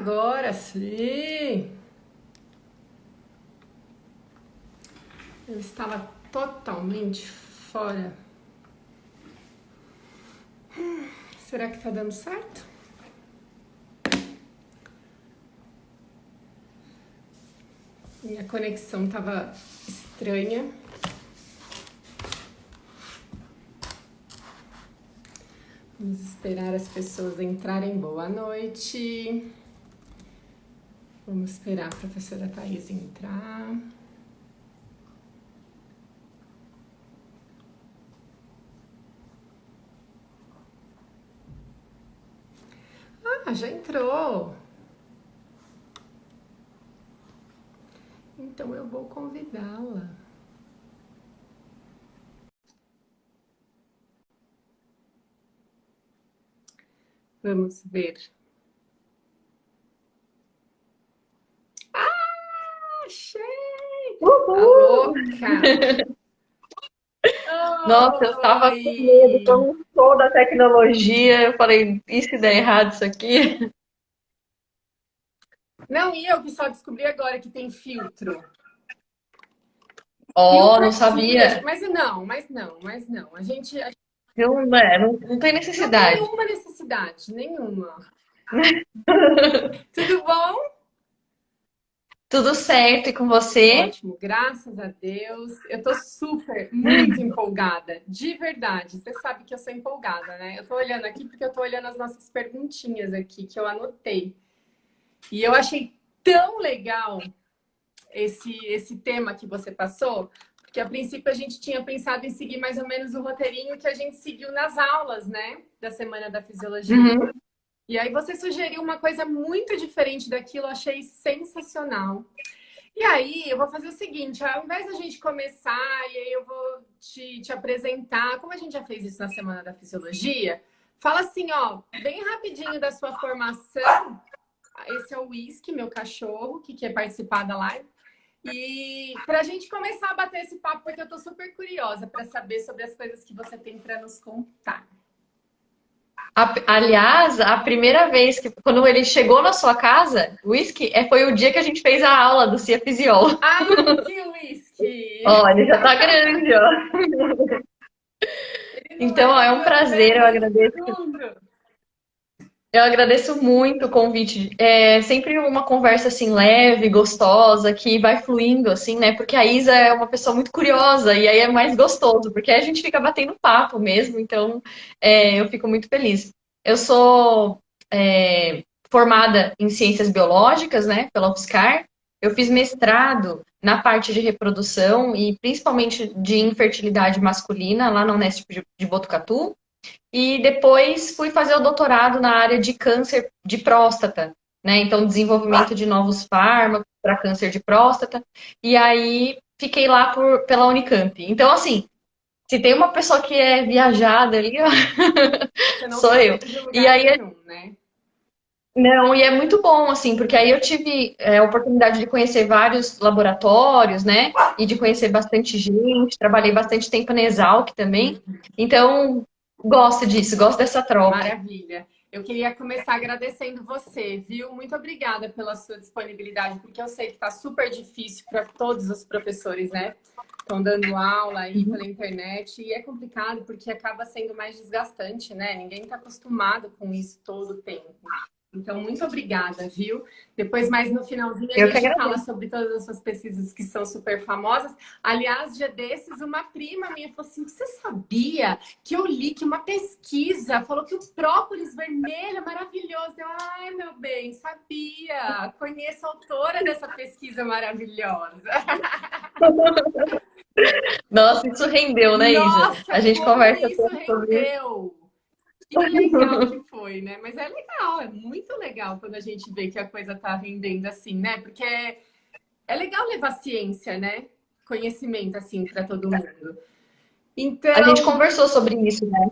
Agora sim! Eu estava totalmente fora. Será que tá dando certo? Minha conexão tava estranha. Vamos esperar as pessoas entrarem. Boa noite. Vamos esperar a professora Thaís entrar. Ah, já entrou. Então eu vou convidá-la. Vamos ver. Ah, achei! A Uhul! louca! Nossa, eu tava com medo, Oi! como um show da tecnologia. Eu falei, e se der errado isso aqui? Não, e eu que só descobri agora que tem filtro. Ó, Filtro não aqui, sabia. mas não. A gente Não tem não tem necessidade. nenhuma necessidade, nenhuma. Tudo bom? Tudo certo e com você? Ótimo, graças a Deus. Eu tô muito empolgada, de verdade. Você sabe que eu sou empolgada, né? Eu tô olhando aqui porque eu tô olhando as nossas perguntinhas aqui que eu anotei. E eu achei tão legal esse tema que você passou, porque a princípio a gente tinha pensado em seguir mais ou menos o roteirinho que a gente seguiu nas aulas, né? Da Semana da Fisiologia. Uhum. E aí você sugeriu uma coisa muito diferente daquilo, eu achei sensacional. E aí, eu vou fazer o seguinte, ao invés da gente começar, e aí eu vou te apresentar, como a gente já fez isso na Semana da Fisiologia, fala assim, ó, bem rapidinho da sua formação. Esse é o Whisky, meu cachorro, que quer participar da live. E para a gente começar a bater esse papo, porque eu tô super curiosa para saber sobre as coisas que você tem para nos contar. Aliás, a primeira vez que, quando ele chegou na sua casa, o Whisky, foi o dia que a gente fez a aula do Cia Fisiol. Ai, que Whisky! Ó, ele já tá grande, ó. Ele não Então, é ó, da é um prazer, primeira nem do segundo. eu agradeço muito o convite. É sempre uma conversa assim leve, gostosa, que vai fluindo assim, né? Porque a Isa é uma pessoa muito curiosa e aí é mais gostoso, porque aí a gente fica batendo papo mesmo. Então, eu fico muito feliz. Eu sou formada em ciências biológicas, né? Pela UFSCar. Eu fiz mestrado na parte de reprodução e principalmente de infertilidade masculina lá na Unesp de Botucatu. E depois fui fazer o doutorado na área de câncer de próstata, né? Então, desenvolvimento de novos fármacos para câncer de próstata. E aí fiquei lá pela Unicamp. Então, assim, se tem uma pessoa que é viajada ali, ó, Você não sou só eu. veio de E lugar aí, nenhum, né? não, e é muito bom, assim, porque aí eu tive a oportunidade de conhecer vários laboratórios, né? E de conhecer bastante gente, trabalhei bastante tempo na Exalc também. Então, gosto disso, gosto dessa troca. Maravilha. Eu queria começar agradecendo você, viu? Muito obrigada pela sua disponibilidade, porque eu sei que está super difícil para todos os professores, né? Estão dando aula aí pela internet e é complicado porque acaba sendo mais desgastante, né? Ninguém está acostumado com isso todo o tempo. Então, muito obrigada, viu? Depois, mais no finalzinho, a Eu que gente fala agradeço. sobre todas as suas pesquisas que são super famosas. Aliás, dia desses, uma prima minha falou assim: você sabia que eu li que uma pesquisa falou que o própolis vermelho é maravilhoso? Eu, ai, meu bem, sabia. Conheço a autora dessa pesquisa maravilhosa. Nossa, isso rendeu, né, Isa? Nossa, A gente como conversa isso tanto sobre isso. rendeu! Que legal que foi, né? Mas é legal, é muito legal quando a gente vê que a coisa tá rendendo assim, né? Porque é legal levar ciência, né? Conhecimento assim para todo mundo. A gente Então, conversou sobre isso, né,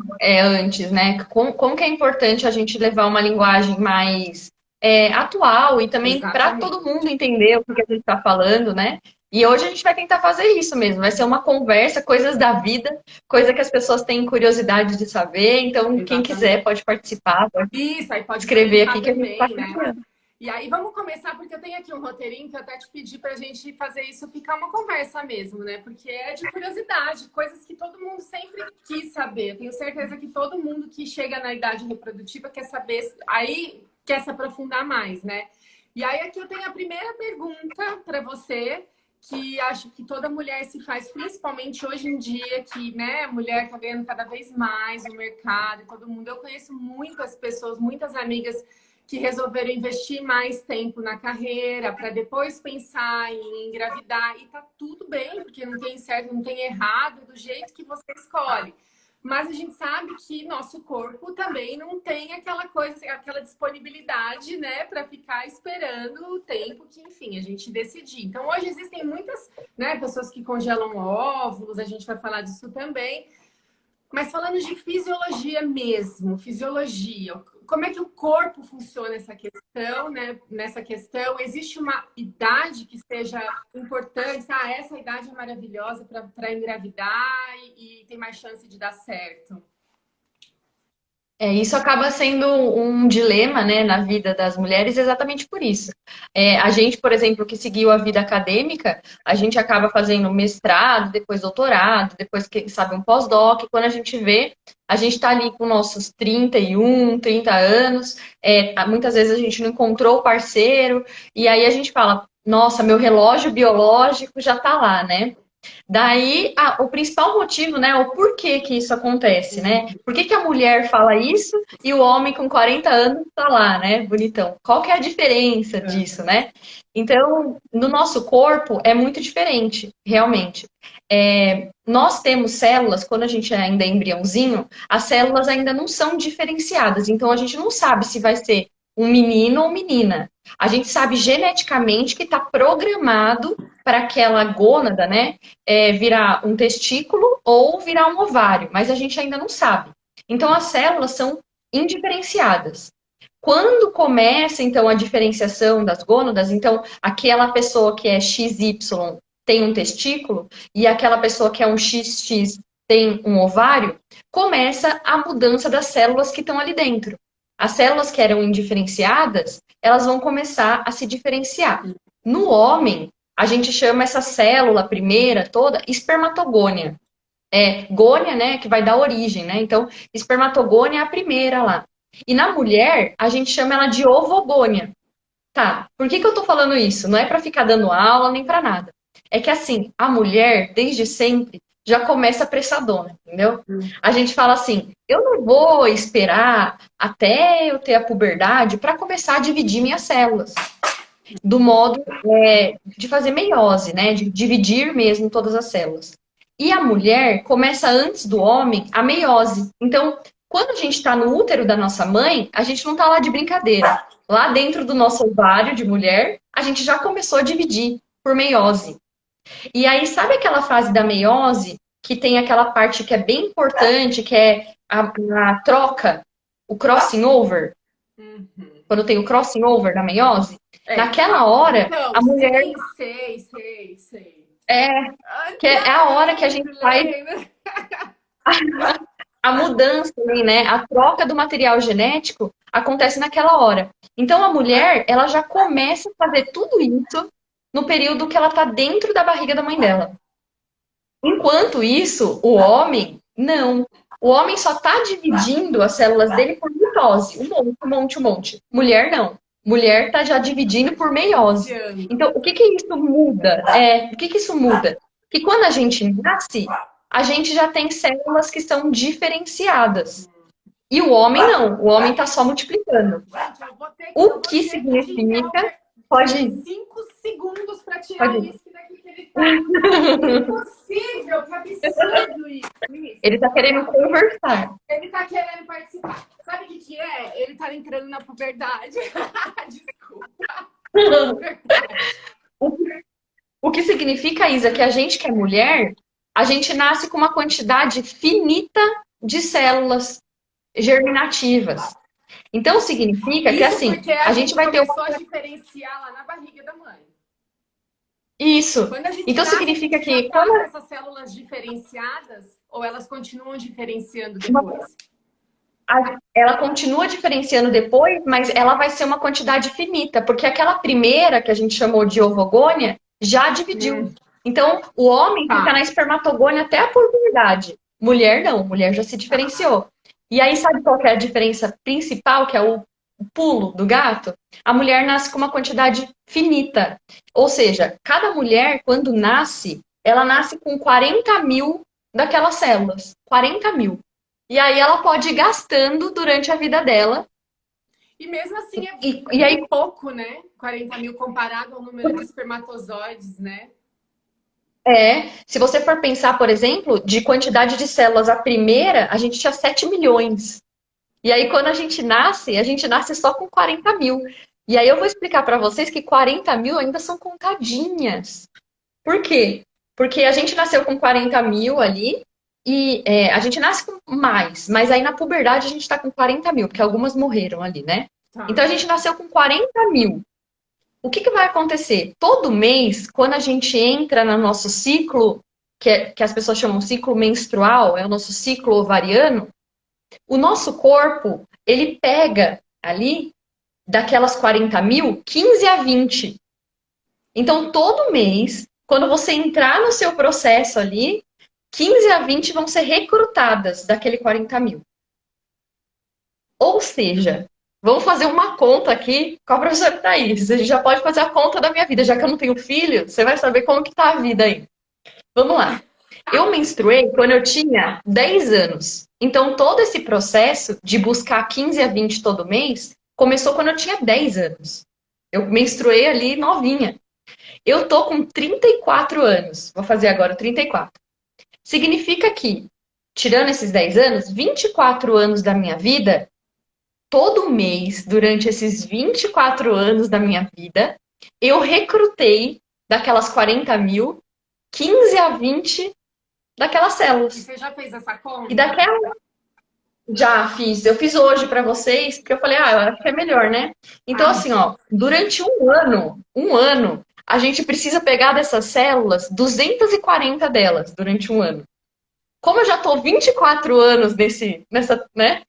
antes, né? Como que é importante a gente levar uma linguagem mais atual e também para todo exatamente. mundo entender o que a gente está falando, né? E hoje a gente vai tentar fazer isso mesmo. Vai ser uma conversa, coisas da vida, coisa que as pessoas têm curiosidade de saber. Então, quem quiser Exatamente. pode participar, pode Isso, aí pode escrever perguntar aqui que a gente está também, né? acompanhando. E aí vamos começar, porque eu tenho aqui um roteirinho que eu até te pedi pra gente fazer isso ficar uma conversa mesmo, né? Porque é de curiosidade, coisas que todo mundo sempre quis saber. Eu tenho certeza que todo mundo que chega na idade reprodutiva quer saber, aí quer se aprofundar mais, né? E aí aqui eu tenho a primeira pergunta para você, que acho que toda mulher se faz, principalmente hoje em dia, que, né, a mulher está ganhando cada vez mais no mercado, e todo mundo. Eu conheço muitas pessoas, muitas amigas que resolveram investir mais tempo na carreira para depois pensar em engravidar. E tá tudo bem, porque não tem certo, não tem errado, do jeito que você escolhe. Mas a gente sabe que nosso corpo também não tem aquela coisa, aquela disponibilidade, né, para ficar esperando o tempo que, enfim, a gente decidir. Então, hoje existem muitas, né, pessoas que congelam óvulos, a gente vai falar disso também. Mas falando de fisiologia mesmo, fisiologia, como é que o corpo funciona essa questão, né? Nessa questão, existe uma idade que seja importante? Ah, essa idade é maravilhosa para engravidar e tem mais chance de dar certo. Isso acaba sendo um dilema, né, na vida das mulheres exatamente por isso. A gente, por exemplo, que seguiu a vida acadêmica, a gente acaba fazendo mestrado, depois doutorado, depois, quem sabe, um pós-doc. Quando a gente vê, a gente está ali com nossos 31, 30 anos, muitas vezes a gente não encontrou o parceiro, e aí a gente fala, nossa, meu relógio biológico já está lá, né? Daí, o principal motivo, né, o porquê que isso acontece, né? Por que que a mulher fala isso e o homem com 40 anos tá lá, né, bonitão? Qual que é a diferença disso, né? Então, no nosso corpo é muito diferente, realmente. Nós temos células, quando a gente ainda é embriãozinho, as células ainda não são diferenciadas, então a gente não sabe se vai ser um menino ou menina. A gente sabe geneticamente que está programado para aquela gônada, né, virar um testículo ou virar um ovário, mas a gente ainda não sabe. Então, as células são indiferenciadas. Quando começa, então, a diferenciação das gônadas, então, aquela pessoa que é XY tem um testículo e aquela pessoa que é um XX tem um ovário, começa a mudança das células que estão ali dentro. As células que eram indiferenciadas, elas vão começar a se diferenciar. No homem, a gente chama essa célula primeira toda espermatogônia. Gônia, né, que vai dar origem, né? Então, espermatogônia é a primeira lá. E na mulher, a gente chama ela de ovogônia. Tá, por que que eu tô falando isso? Não é para ficar dando aula nem para nada. É que assim, a mulher, desde sempre, já começa apressadona, entendeu? A gente fala assim, eu não vou esperar até eu ter a puberdade para começar a dividir minhas células. Do modo de fazer meiose, né? De dividir mesmo todas as células. E a mulher começa antes do homem a meiose. Então, quando a gente está no útero da nossa mãe, a gente não está lá de brincadeira. Lá dentro do nosso ovário de mulher, a gente já começou a dividir por meiose. E aí, sabe aquela fase da meiose que tem aquela parte que é bem importante, que é a troca, o crossing over? Quando tem o crossing over da meiose? Naquela hora, então, a mulher... Sei. Que é a hora que a gente faz a mudança, né? A troca do material genético acontece naquela hora. Então, a mulher, ela já começa a fazer tudo isso no período que ela está dentro da barriga da mãe dela. Enquanto isso, o homem, não. O homem só está dividindo as células dele por mitose. Um monte. Mulher, não. Mulher está já dividindo por meiose. Então, o que que isso muda? O que que isso muda? Que quando a gente nasce, a gente já tem células que são diferenciadas. E o homem não. O homem está só multiplicando. O que significa... Pode ir. 5 segundos para tirar o whisky daqui que ele tá. Impossível, que absurdo isso. Ele está querendo conversar. Ele está querendo participar. Sabe o que é? Ele está entrando na puberdade. Desculpa. O que significa, Isa, que a gente que é mulher, a gente nasce com uma quantidade finita de células germinativas. Então, significa que, assim, a gente vai ter... começou a diferenciar lá na barriga da mãe. Isso. Quando a gente então, nasce, significa que... já tá com essas células diferenciadas, ou elas continuam diferenciando depois? ela continua diferenciando depois, mas ela vai ser uma quantidade finita, porque aquela primeira que a gente chamou de ovogônia já dividiu. Hum, Então, o homem fica tá, na espermatogônia até a puberdade. Mulher não, mulher já se tá. diferenciou. E aí, sabe qual que é a diferença principal, que é o pulo do gato? A mulher nasce com uma quantidade finita. Ou seja, cada mulher, quando nasce, ela nasce com 40 mil daquelas células. 40 mil. E aí ela pode ir gastando durante a vida dela. E mesmo assim é E aí, bem pouco, né? 40.000 comparado ao número de espermatozoides, né? se você for pensar, por exemplo, de quantidade de células, a primeira, a gente tinha 7 milhões. E aí, quando a gente nasce só com 40 mil. E aí eu vou explicar para vocês que 40 mil ainda são contadinhas. Por quê? Porque a gente nasceu com 40 mil ali, e a gente nasce com mais, mas aí na puberdade a gente está com 40 mil, porque algumas morreram ali, né? Então Tá. a gente nasceu com 40 mil. O que vai acontecer? Todo mês, quando a gente entra no nosso ciclo, que as pessoas chamam ciclo menstrual, é o nosso ciclo ovariano, o nosso corpo, ele pega ali, daquelas 40 mil, 15 a 20. Então, todo mês, quando você entrar no seu processo ali, 15 a 20 vão ser recrutadas daquele 40 mil. Ou seja, vamos fazer uma conta aqui com a professora Thaís. A gente já pode fazer a conta da minha vida. Já que eu não tenho filho, você vai saber como que tá a vida aí. Vamos lá. Eu menstruei quando eu tinha 10 anos. Então, todo esse processo de buscar 15 a 20 todo mês começou quando eu tinha 10 anos. Eu menstruei ali novinha. Eu tô com 34 anos. Vou fazer agora 34. Significa que, tirando esses 10 anos, 24 anos da minha vida, todo mês, durante esses 24 anos da minha vida, eu recrutei daquelas 40 mil, 15 a 20 daquelas E células. você já fez essa E conta? daquela já fiz, eu fiz hoje para vocês, porque eu falei, eu acho que é melhor, né? Então, Ah, assim, ó, durante um ano, a gente precisa pegar dessas células 240 delas durante um ano. Como eu já tô 24 anos nessa, né,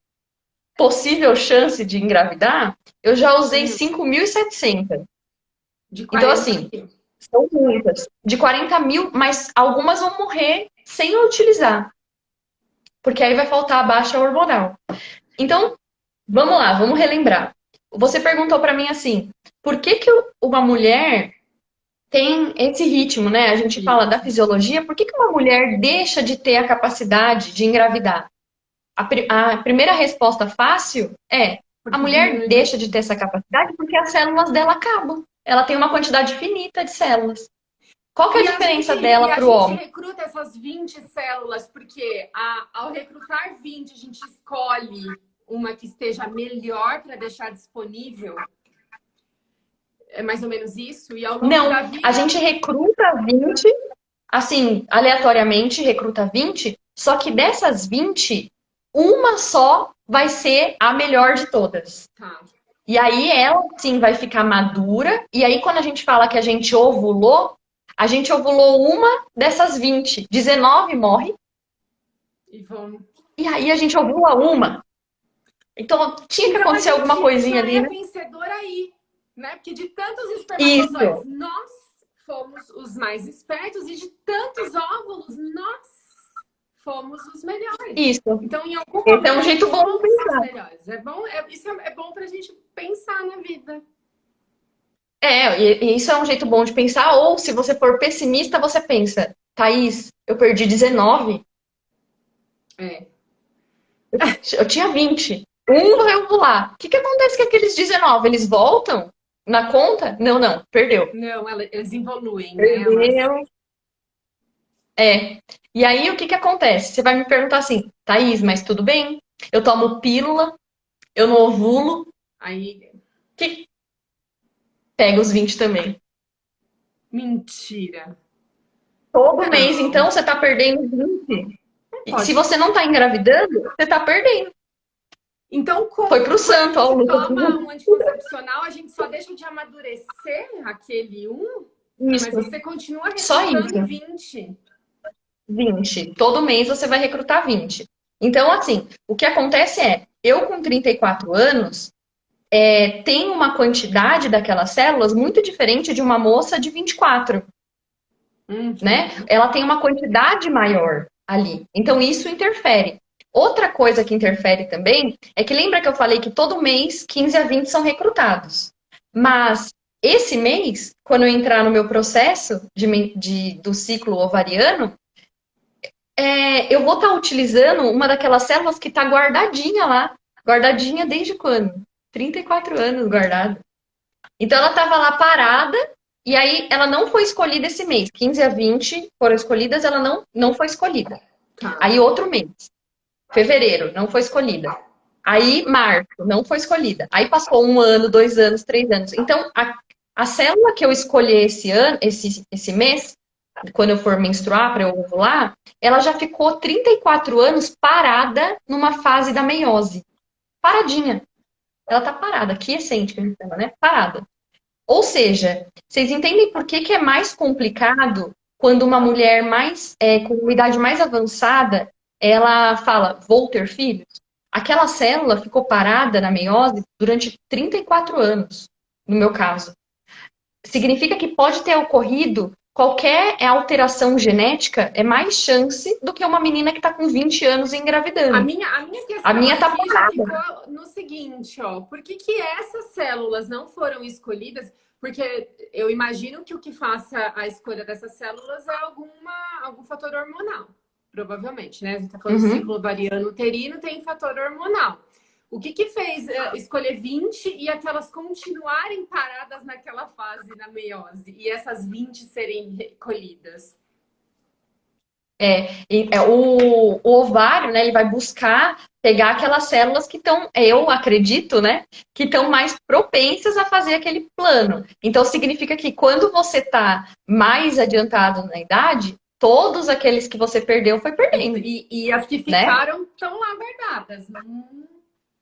possível chance de engravidar, eu já usei hum, 5.700. de Então, 40 assim, mil. são muitas. De 40 mil, mas algumas vão morrer sem eu utilizar, porque aí vai faltar a baixa hormonal. Então, vamos lá, vamos relembrar. Você perguntou para mim assim, por que que uma mulher tem esse ritmo, né? A gente fala da Isso. fisiologia, por que que uma mulher deixa de ter a capacidade de engravidar? A primeira resposta fácil é a Porque mulher diminui. deixa de ter essa capacidade porque as células dela acabam. Ela tem uma quantidade finita de células. Qual que é a diferença E dela a para o gente homem? recruta essas 20 células, porque ao recrutar 20 a gente escolhe uma que esteja melhor para deixar disponível. É mais ou menos isso. E ao longo da Não, a vida. gente recruta 20, assim, aleatoriamente recruta 20, só que dessas 20, uma só vai ser a melhor de todas. Tá. E aí ela sim vai ficar madura, e aí quando a gente fala que a gente ovulou uma dessas 20, 19 morre, E vão. e aí a gente ovula uma. Então tinha que Então a acontecer alguma gente coisinha já ali, é né? vencedor aí, né? Porque de tantos espermatozoides, Isso, nós fomos os mais espertos, e de tantos óvulos, nós fomos os melhores. isso. Então, em algum Esse é um momento, a jeito gente bom de vamos ser os pensar. melhores. É bom, isso é bom para a gente pensar na vida. E isso é um jeito bom de pensar, ou se você for pessimista, você pensa, Thaís, eu perdi 19, É. eu tinha 20. Um vai ovular. O que que acontece com aqueles 19? Eles voltam na conta? Não, não, perdeu. Não, eles evoluem, né? Elas. Perdeu. É. E aí, o que que acontece? Você vai me perguntar assim, Thaís, mas tudo bem? Eu tomo pílula, eu não ovulo, Aí. que pega os 20 também. Mentira. Todo mês, Não, então, você tá perdendo 20. não E se pode você não tá engravidando, você tá perdendo. Então, Foi pro quando a santo, ó, o gente Lucas. toma um anticoncepcional, a gente só deixa de amadurecer aquele um, mas Isso, você continua só recrutando isso. 20. 20. Todo mês você vai recrutar 20. Então, assim, o que acontece é, eu com 34 anos, tenho uma quantidade daquelas células muito diferente de uma moça de 24, né? Ela tem uma quantidade maior ali. Então, isso interfere. Outra coisa que interfere também é que lembra que eu falei que todo mês 15 a 20 são recrutados. Mas esse mês, quando eu entrar no meu processo do ciclo ovariano, eu vou estar utilizando uma daquelas células que está guardadinha lá. Guardadinha desde quando? 34 anos guardada. Então ela estava lá parada e aí ela não foi escolhida esse mês. 15 a 20 foram escolhidas, ela não foi escolhida. Aí outro mês. Fevereiro, não foi escolhida. Aí março, não foi escolhida. Aí passou 1 ano, 2 anos, 3 anos. Então a célula que eu escolher esse mês, quando eu for menstruar para eu ovular, ela já ficou 34 anos parada numa fase da meiose. Paradinha. Ela tá parada, quiescente, que a gente chama, né? Parada. Ou seja, vocês entendem por que é mais complicado quando uma mulher com uma idade mais avançada, ela fala, vou ter filhos? Aquela célula ficou parada na meiose durante 34 anos, no meu caso. Significa que pode ter ocorrido qualquer alteração genética, é mais chance do que uma menina que está com 20 anos engravidando. A minha A questão minha tá aqui já parada. ficou no seguinte, ó. Por que que essas células não foram escolhidas? Porque eu imagino que o que faça a escolha dessas células é algum fator hormonal, provavelmente, né? A gente tá falando de ciclo ovariano uterino, tem fator hormonal. O que que fez escolher 20 e aquelas continuarem paradas naquela fase na meiose e essas 20 serem recolhidas? O ovário, né, ele vai buscar pegar aquelas células que estão, eu acredito, né, que estão mais propensas a fazer aquele plano. Então, significa que quando você está mais adiantado na idade, todos aqueles que você perdeu foi perdendo. E as que ficaram estão lá guardadas.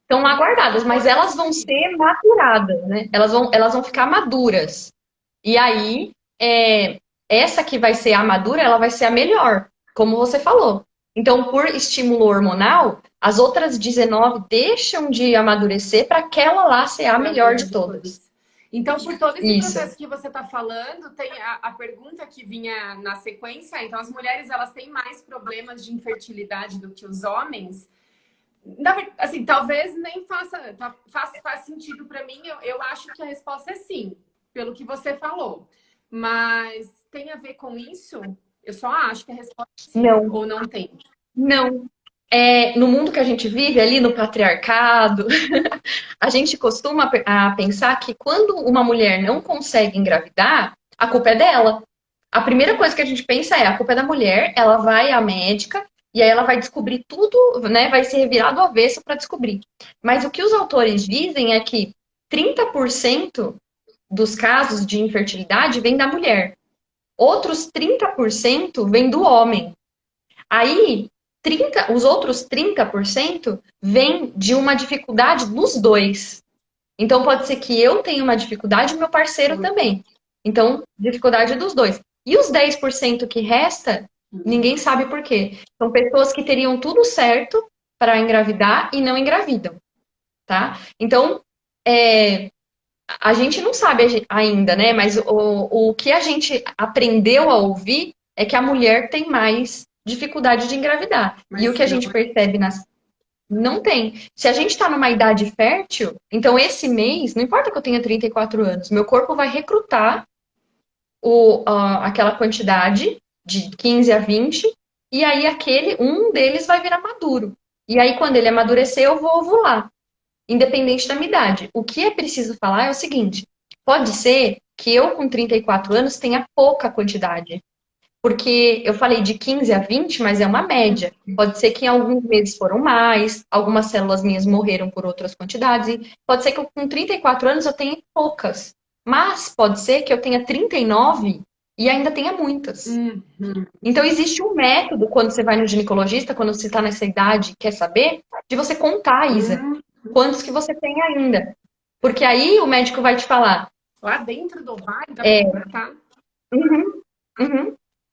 Estão lá guardadas, mas elas vão ser maturadas, né? Elas vão ficar maduras. E aí, essa que vai ser a madura, ela vai ser a melhor, como você falou. Então, por estímulo hormonal, as outras 19 deixam de amadurecer para aquela lá ser a melhor de todas. Então, por todo esse Isso. processo que você está falando, tem a pergunta que vinha na sequência. Então, as mulheres, elas têm mais problemas de infertilidade do que os homens? Assim, talvez nem faz sentido para mim. Eu acho que a resposta é sim, pelo que você falou. Mas tem a ver com isso? Eu só acho que a resposta é sim. Não. Ou não tem? Não. No mundo que a gente vive, ali no patriarcado, a gente costuma pensar que quando uma mulher não consegue engravidar, a culpa é dela. A primeira coisa que a gente pensa é a culpa é da mulher, ela vai à médica e aí ela vai descobrir tudo, né? Vai se revirar do avesso para descobrir. Mas o que os autores dizem é que 30% dos casos de infertilidade vem da mulher. Outros 30% vem do homem. Aí, os outros 30% vêm de uma dificuldade dos dois. Então, pode ser que eu tenha uma dificuldade e meu parceiro também. Então, dificuldade dos dois. E os 10% que resta, ninguém sabe por quê. São pessoas que teriam tudo certo para engravidar e não engravidam, tá? Então, a gente não sabe ainda, né? Mas o que a gente aprendeu a ouvir é que a mulher tem mais dificuldade de engravidar. Mas e o que a gente percebe não tem. Se a gente está numa idade fértil, então esse mês, não importa que eu tenha 34 anos, meu corpo vai recrutar aquela quantidade de 15 a 20, e aí um deles vai virar maduro. E aí, quando ele amadurecer, eu vou ovular, independente da minha idade. O que é preciso falar é o seguinte: pode ser que eu, com 34 anos, tenha pouca quantidade. Porque eu falei de 15 a 20, mas é uma média. Pode ser que em alguns meses foram mais, algumas células minhas morreram por outras quantidades. E pode ser que eu, com 34 anos eu tenha poucas. Mas pode ser que eu tenha 39 e ainda tenha muitas. Então existe um método quando você vai no ginecologista, quando você está nessa idade, quer saber, de você contar, Isa, quantos que você tem ainda. Porque aí o médico vai te falar. Lá dentro do ovário, dá pra contar?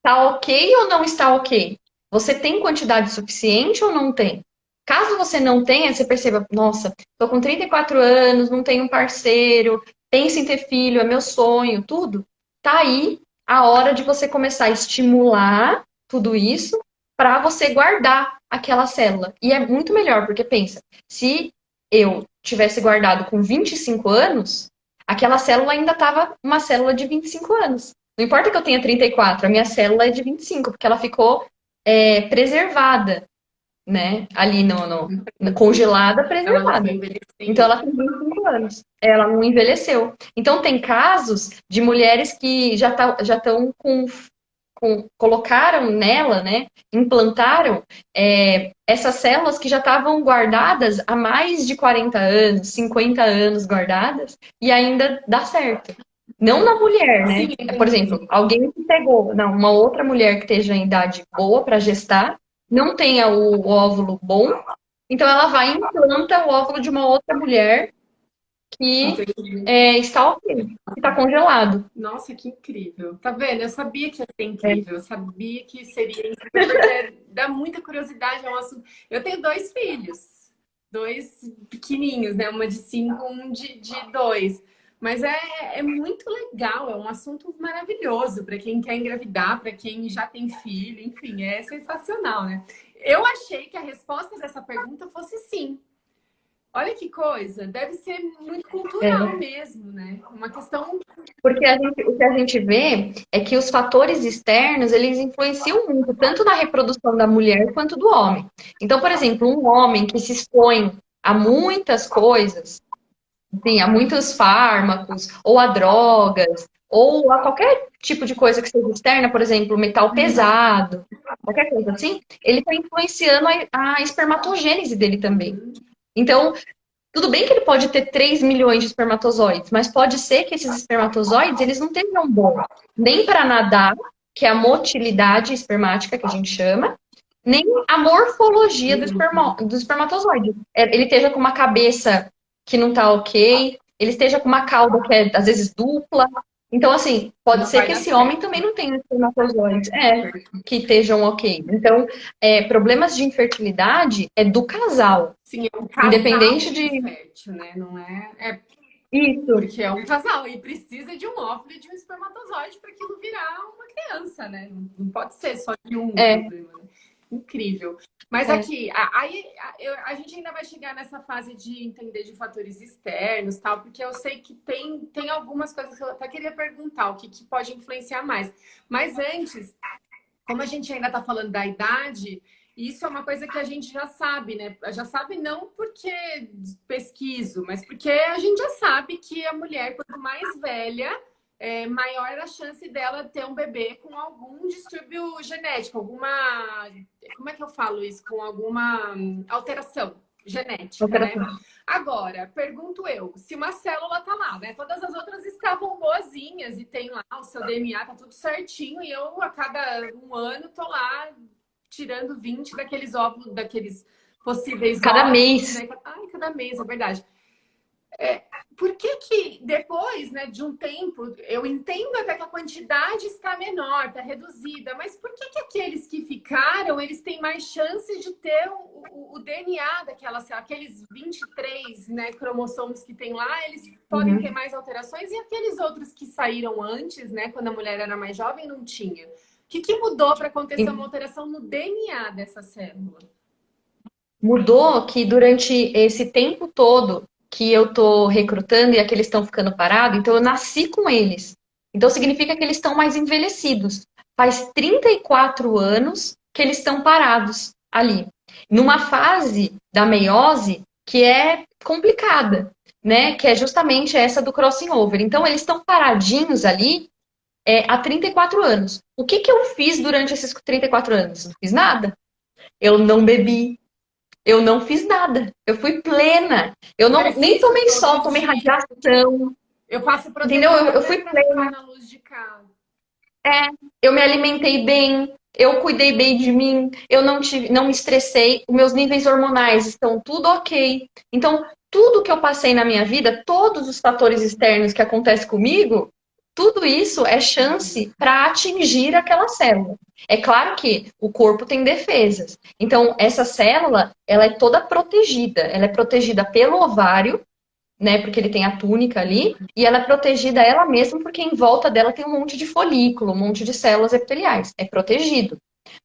Tá ok ou não está ok? Você tem quantidade suficiente ou não tem? Caso você não tenha, você perceba, nossa, tô com 34 anos, não tenho um parceiro, penso em ter filho, é meu sonho, tudo. Tá aí a hora de você começar a estimular tudo isso para você guardar aquela célula. E é muito melhor, porque pensa, se eu tivesse guardado com 25 anos, aquela célula ainda estava uma célula de 25 anos. Não importa que eu tenha 34, a minha célula é de 25, porque ela ficou preservada, né? Ali congelada, Ela não foi preservada. Então envelhecendo. ela tem 25 anos. Ela não envelheceu. Então tem casos de mulheres que já estão colocaram nela, né? Implantaram essas células que já estavam guardadas há mais de 40 anos, 50 anos guardadas, e ainda dá certo. Não na mulher, Sim, né? Por entendi. exemplo, alguém que pegou, não, uma outra mulher que esteja em idade boa para gestar, não tenha o óvulo bom, então ela vai e implanta o óvulo de uma outra mulher que Entendi. está ok, que está congelado. Nossa, que incrível. Tá vendo? Eu sabia que ia ser É, incrível. Eu sabia que seria incrível, porque dá muita curiosidade. É um assunto. Eu tenho dois filhos, dois pequenininhos, né? Uma de 5, um de 2. Mas é muito legal, é um assunto maravilhoso para quem quer engravidar, para quem já tem filho, enfim, é sensacional, né? Eu achei que a resposta dessa pergunta fosse sim. Olha que coisa, deve ser muito cultural é. mesmo, né? Uma questão. Porque o que a gente vê é que os fatores externos, eles influenciam muito, tanto na reprodução da mulher quanto do homem. Então, por exemplo, um homem que se expõe a muitas coisas, assim, a muitos fármacos, ou a drogas, ou a qualquer tipo de coisa que seja externa, por exemplo, metal pesado, qualquer coisa assim, ele está influenciando a espermatogênese dele também. Uhum. Então, tudo bem que ele pode ter 3 milhões de espermatozoides, mas pode ser que esses espermatozoides eles não tenham bom nem para nadar, que é a motilidade espermática que a gente chama, nem a morfologia do espermatozoide. Ele esteja com uma cabeça que não está ok, ele esteja com uma cauda que é às vezes dupla. Então, assim, pode Não ser vai que dar esse homem certo. também não tenha espermatozoides. Que estejam ok. Então, problemas de infertilidade é do casal. Sim, é um casal Independente de. infértil, né? Não é. É Isso. porque é um casal e precisa de um óvulo e de um espermatozoide para aquilo virar uma criança, né? Não pode ser só de um É, problema, né? Incrível. Mas é. aqui, aí a gente ainda vai chegar nessa fase de entender de fatores externos, tal, porque eu sei que tem algumas coisas que eu até queria perguntar, o que pode influenciar mais. Mas antes, como a gente ainda está falando da idade, isso é uma coisa que a gente já sabe, né? Já sabe não porque pesquiso, mas porque a gente já sabe que a mulher, quanto mais velha, maior a chance dela ter um bebê com algum distúrbio genético, alguma. Como é que eu falo isso? Com alguma alteração genética, né? Operação. Agora, pergunto eu, se uma célula tá lá, né? Todas as outras estavam boazinhas e tem lá o seu DNA, tá tudo certinho, e eu a cada um ano tô lá tirando 20 daqueles óvulos, daqueles possíveis Cada óvulos, mês. né? Ai, cada mês, é verdade. Por que que depois, né, de um tempo, eu entendo até que a quantidade está menor, está reduzida, mas por que que aqueles que ficaram, eles têm mais chance de ter o DNA daquela célula, aqueles 23, né, cromossomos que tem lá, eles podem ter Uhum. mais alterações e aqueles outros que saíram antes, né, quando a mulher era mais jovem, não tinha. O que mudou para acontecer uma alteração no DNA dessa célula? Mudou que durante esse tempo todo que eu tô recrutando e aqueles estão ficando parados, então eu nasci com eles. Então significa que eles estão mais envelhecidos. Faz 34 anos que eles estão parados ali. Numa fase da meiose que é complicada, né? Que é justamente essa do crossing over. Então eles estão paradinhos ali há 34 anos. O que que eu fiz durante esses 34 anos? Não fiz nada. Eu não bebi, eu não fiz nada. Eu fui plena. Eu não nem Exercício tomei todo sol, tomei dia. radiação. Eu passo Entendeu? protetor Eu até fui para ficar plena. na luz de cá. Eu me alimentei bem. Eu cuidei bem de mim. Eu não me estressei. Os meus níveis hormonais estão tudo ok. Então, tudo que eu passei na minha vida, todos os fatores externos que acontecem comigo, tudo isso é chance para atingir aquela célula. É claro que o corpo tem defesas. Então, essa célula, ela é toda protegida. Ela é protegida pelo ovário, né? Porque ele tem a túnica ali, e ela é protegida ela mesma porque em volta dela tem um monte de folículo, um monte de células epiteliais. É protegido.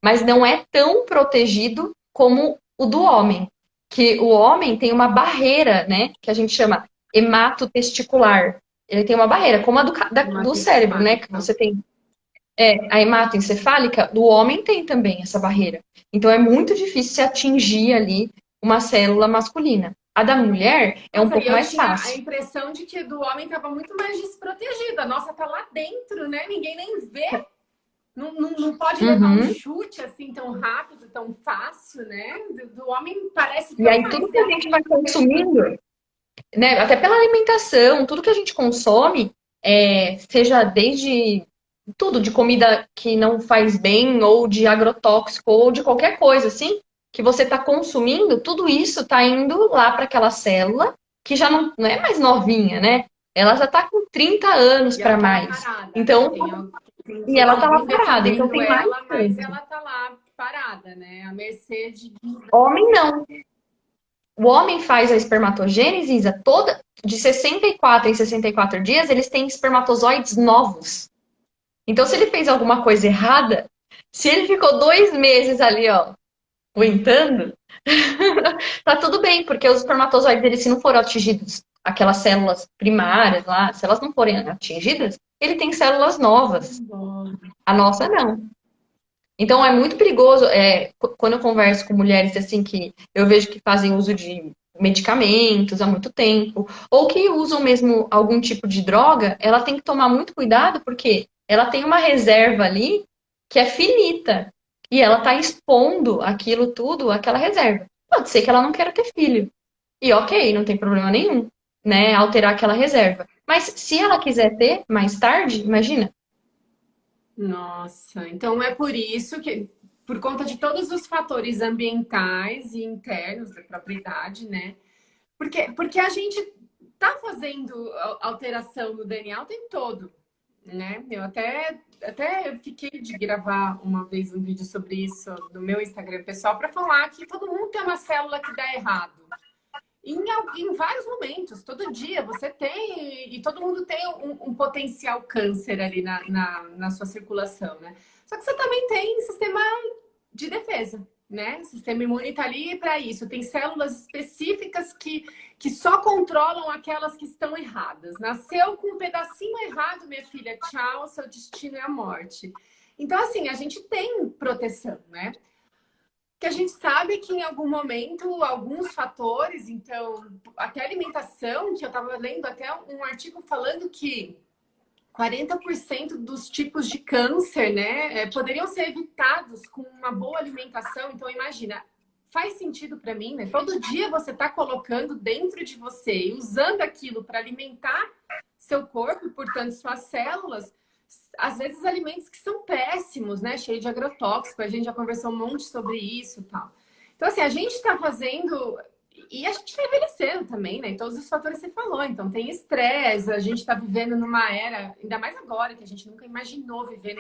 Mas não é tão protegido como o do homem. Que o homem tem uma barreira, né? Que a gente chama hematotesticular. Ele tem uma barreira, como a do cérebro, né? Que você tem a hematoencefálica, do homem tem também essa barreira. Então é muito difícil se atingir ali uma célula masculina. A da mulher é um Nossa, pouco eu mais tinha a fácil. impressão de que do homem estava muito mais desprotegida. A nossa tá lá dentro, né? Ninguém nem vê. Não pode levar um Uhum. chute assim tão rápido, tão fácil, né? Do homem parece E tão aí mais tudo que a gente vai consumindo, né? Até pela alimentação, tudo que a gente consome, seja desde tudo, de comida que não faz bem, ou de agrotóxico, ou de qualquer coisa, assim, que você está consumindo, tudo isso está indo lá para aquela célula, que já não é mais novinha, né? Ela já está com 30 anos e ela para tá lá mais. parada, né? Então, Tem e ela tá lá alguém parada, então defendendo tem mais ela, mas chance. ela tá lá parada, né? À mercê de. Homem não. O homem faz a espermatogênese, Isa, toda de 64 em 64 dias, eles têm espermatozoides novos. Então, se ele fez alguma coisa errada, se ele ficou 2 meses ali, ó, aguentando, tá tudo bem, porque os espermatozoides, eles, se não foram atingidos, aquelas células primárias lá, se elas não forem atingidas, ele tem células novas. A nossa não. Então é muito perigoso, quando eu converso com mulheres assim que eu vejo que fazem uso de medicamentos há muito tempo, ou que usam mesmo algum tipo de droga, ela tem que tomar muito cuidado porque ela tem uma reserva ali que é finita. E ela está expondo aquilo tudo, aquela reserva. Pode ser que ela não queira ter filho. E ok, não tem problema nenhum, né? Alterar aquela reserva. Mas se ela quiser ter mais tarde, imagina. Nossa, então é por isso que, por conta de todos os fatores ambientais e internos da propriedade, né? Porque a gente tá fazendo alteração no DNA o tempo todo, né? Eu até fiquei de gravar uma vez um vídeo sobre isso no meu Instagram pessoal para falar que todo mundo tem uma célula que dá errado. Em vários momentos, todo dia você tem, e todo mundo tem um potencial câncer ali na sua circulação, né? Só que você também tem sistema de defesa, né? O sistema imune está ali para isso. Tem células específicas que só controlam aquelas que estão erradas. Nasceu com um pedacinho errado, minha filha, tchau, seu destino é a morte. Então, assim, a gente tem proteção, né? Que a gente sabe que em algum momento, alguns fatores, então, até alimentação, que eu estava lendo até um artigo falando que 40% dos tipos de câncer, né, poderiam ser evitados com uma boa alimentação. Então, imagina, faz sentido para mim, né? Todo dia você está colocando dentro de você e usando aquilo para alimentar seu corpo, portanto, suas células, às vezes alimentos que são péssimos, né? Cheio de agrotóxico, a gente já conversou um monte sobre isso e tal. Então, assim, a gente está fazendo. E a gente está envelhecendo também, né? Todos os fatores que você falou. Então, tem estresse, a gente está vivendo numa era, ainda mais agora, que a gente nunca imaginou viver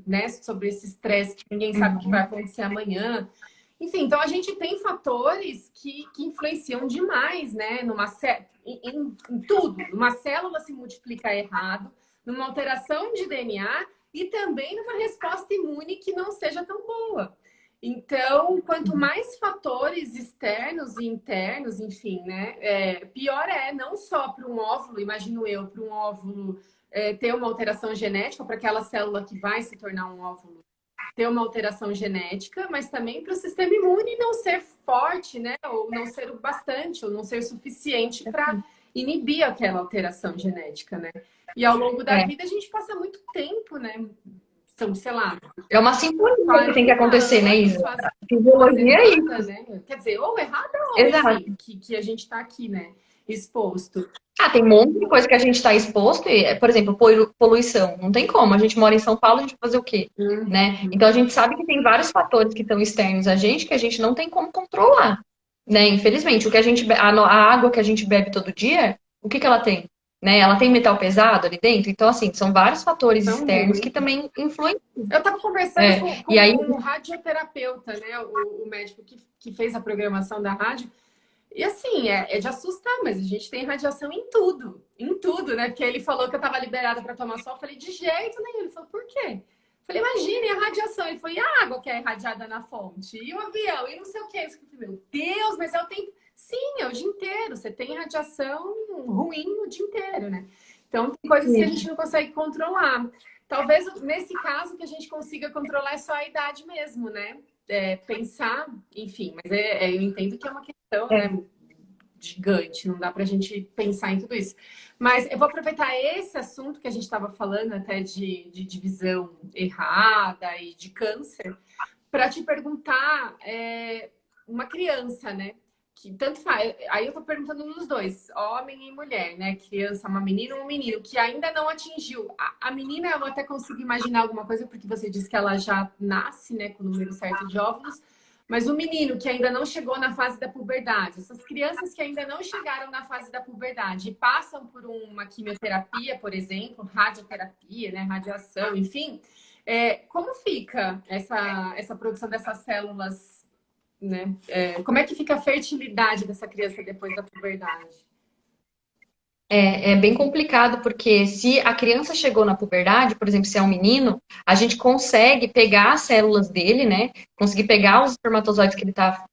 né, sobre esse estresse, que ninguém sabe o que vai acontecer amanhã. Enfim, então a gente tem fatores que influenciam demais, né? Em tudo. Uma célula se multiplica errado, numa alteração de DNA e também numa resposta imune que não seja tão boa. Então, quanto mais fatores externos e internos, enfim, né? Pior não só para um óvulo, imagino eu, para um óvulo ter uma alteração genética, para aquela célula que vai se tornar um óvulo ter uma alteração genética, mas também para o sistema imune não ser forte, né? Ou não ser o bastante, ou não ser o suficiente para inibir aquela alteração genética, né? E ao longo da vida a gente passa muito tempo, né? São, sei lá, É uma sintonia que tem que 40 acontecer, né, anos Isa? fazendo A coisa fisiologia é errada, isso. né? Quer dizer, ou errada ou, Exato. enfim, que a gente está aqui, né? Exposto. Ah, tem um monte de coisa que a gente está exposto, e, por exemplo, poluição. Não tem como. A gente mora em São Paulo, a gente vai fazer o quê? Né? Então a gente sabe que tem vários fatores que estão externos a gente que a gente não tem como controlar. Né? Infelizmente, o que a água que a gente bebe todo dia, o que ela tem? né? Ela tem metal pesado ali dentro. Então, assim, são vários fatores São externos que muito. também influenciam. Eu estava conversando É, com e aí, um radioterapeuta, né? O médico que fez a programação da rádio. E assim, é de assustar, mas a gente tem radiação em tudo, né? Porque ele falou que eu estava liberada para tomar sol. Eu falei, de jeito nenhum. Ele falou, por quê? Eu falei, imagine a radiação. Ele falou, e a água que é irradiada na fonte? E o avião? E não sei o quê. Eu falei, meu Deus, mas é o tempo. Sim, é o dia inteiro. Você tem radiação ruim o dia inteiro, né? Então, tem coisas que a gente não consegue controlar. Talvez nesse caso que a gente consiga controlar é só a idade mesmo, né? Pensar, enfim, mas eu entendo que é uma questão, é, né, gigante, não dá para a gente pensar em tudo isso. Mas eu vou aproveitar esse assunto que a gente estava falando até de divisão errada e de câncer, para te perguntar, uma criança, né? Que tanto faz. Aí eu tô perguntando nos dois, homem e mulher, né? Criança, uma menina ou um menino, que ainda não atingiu. A menina, eu até consigo imaginar alguma coisa, porque você disse que ela já nasce, né, com o número certo de óvulos. Mas o menino que ainda não chegou na fase da puberdade, essas crianças que ainda não chegaram na fase da puberdade e passam por uma quimioterapia, por exemplo, radioterapia, né, radiação, enfim, como fica essa produção dessas células, né? Como é que fica a fertilidade dessa criança depois da puberdade? é bem complicado, porque se a criança chegou na puberdade, por exemplo, se é um menino, a gente consegue pegar as células dele, né? Conseguir pegar os espermatozoides que ele está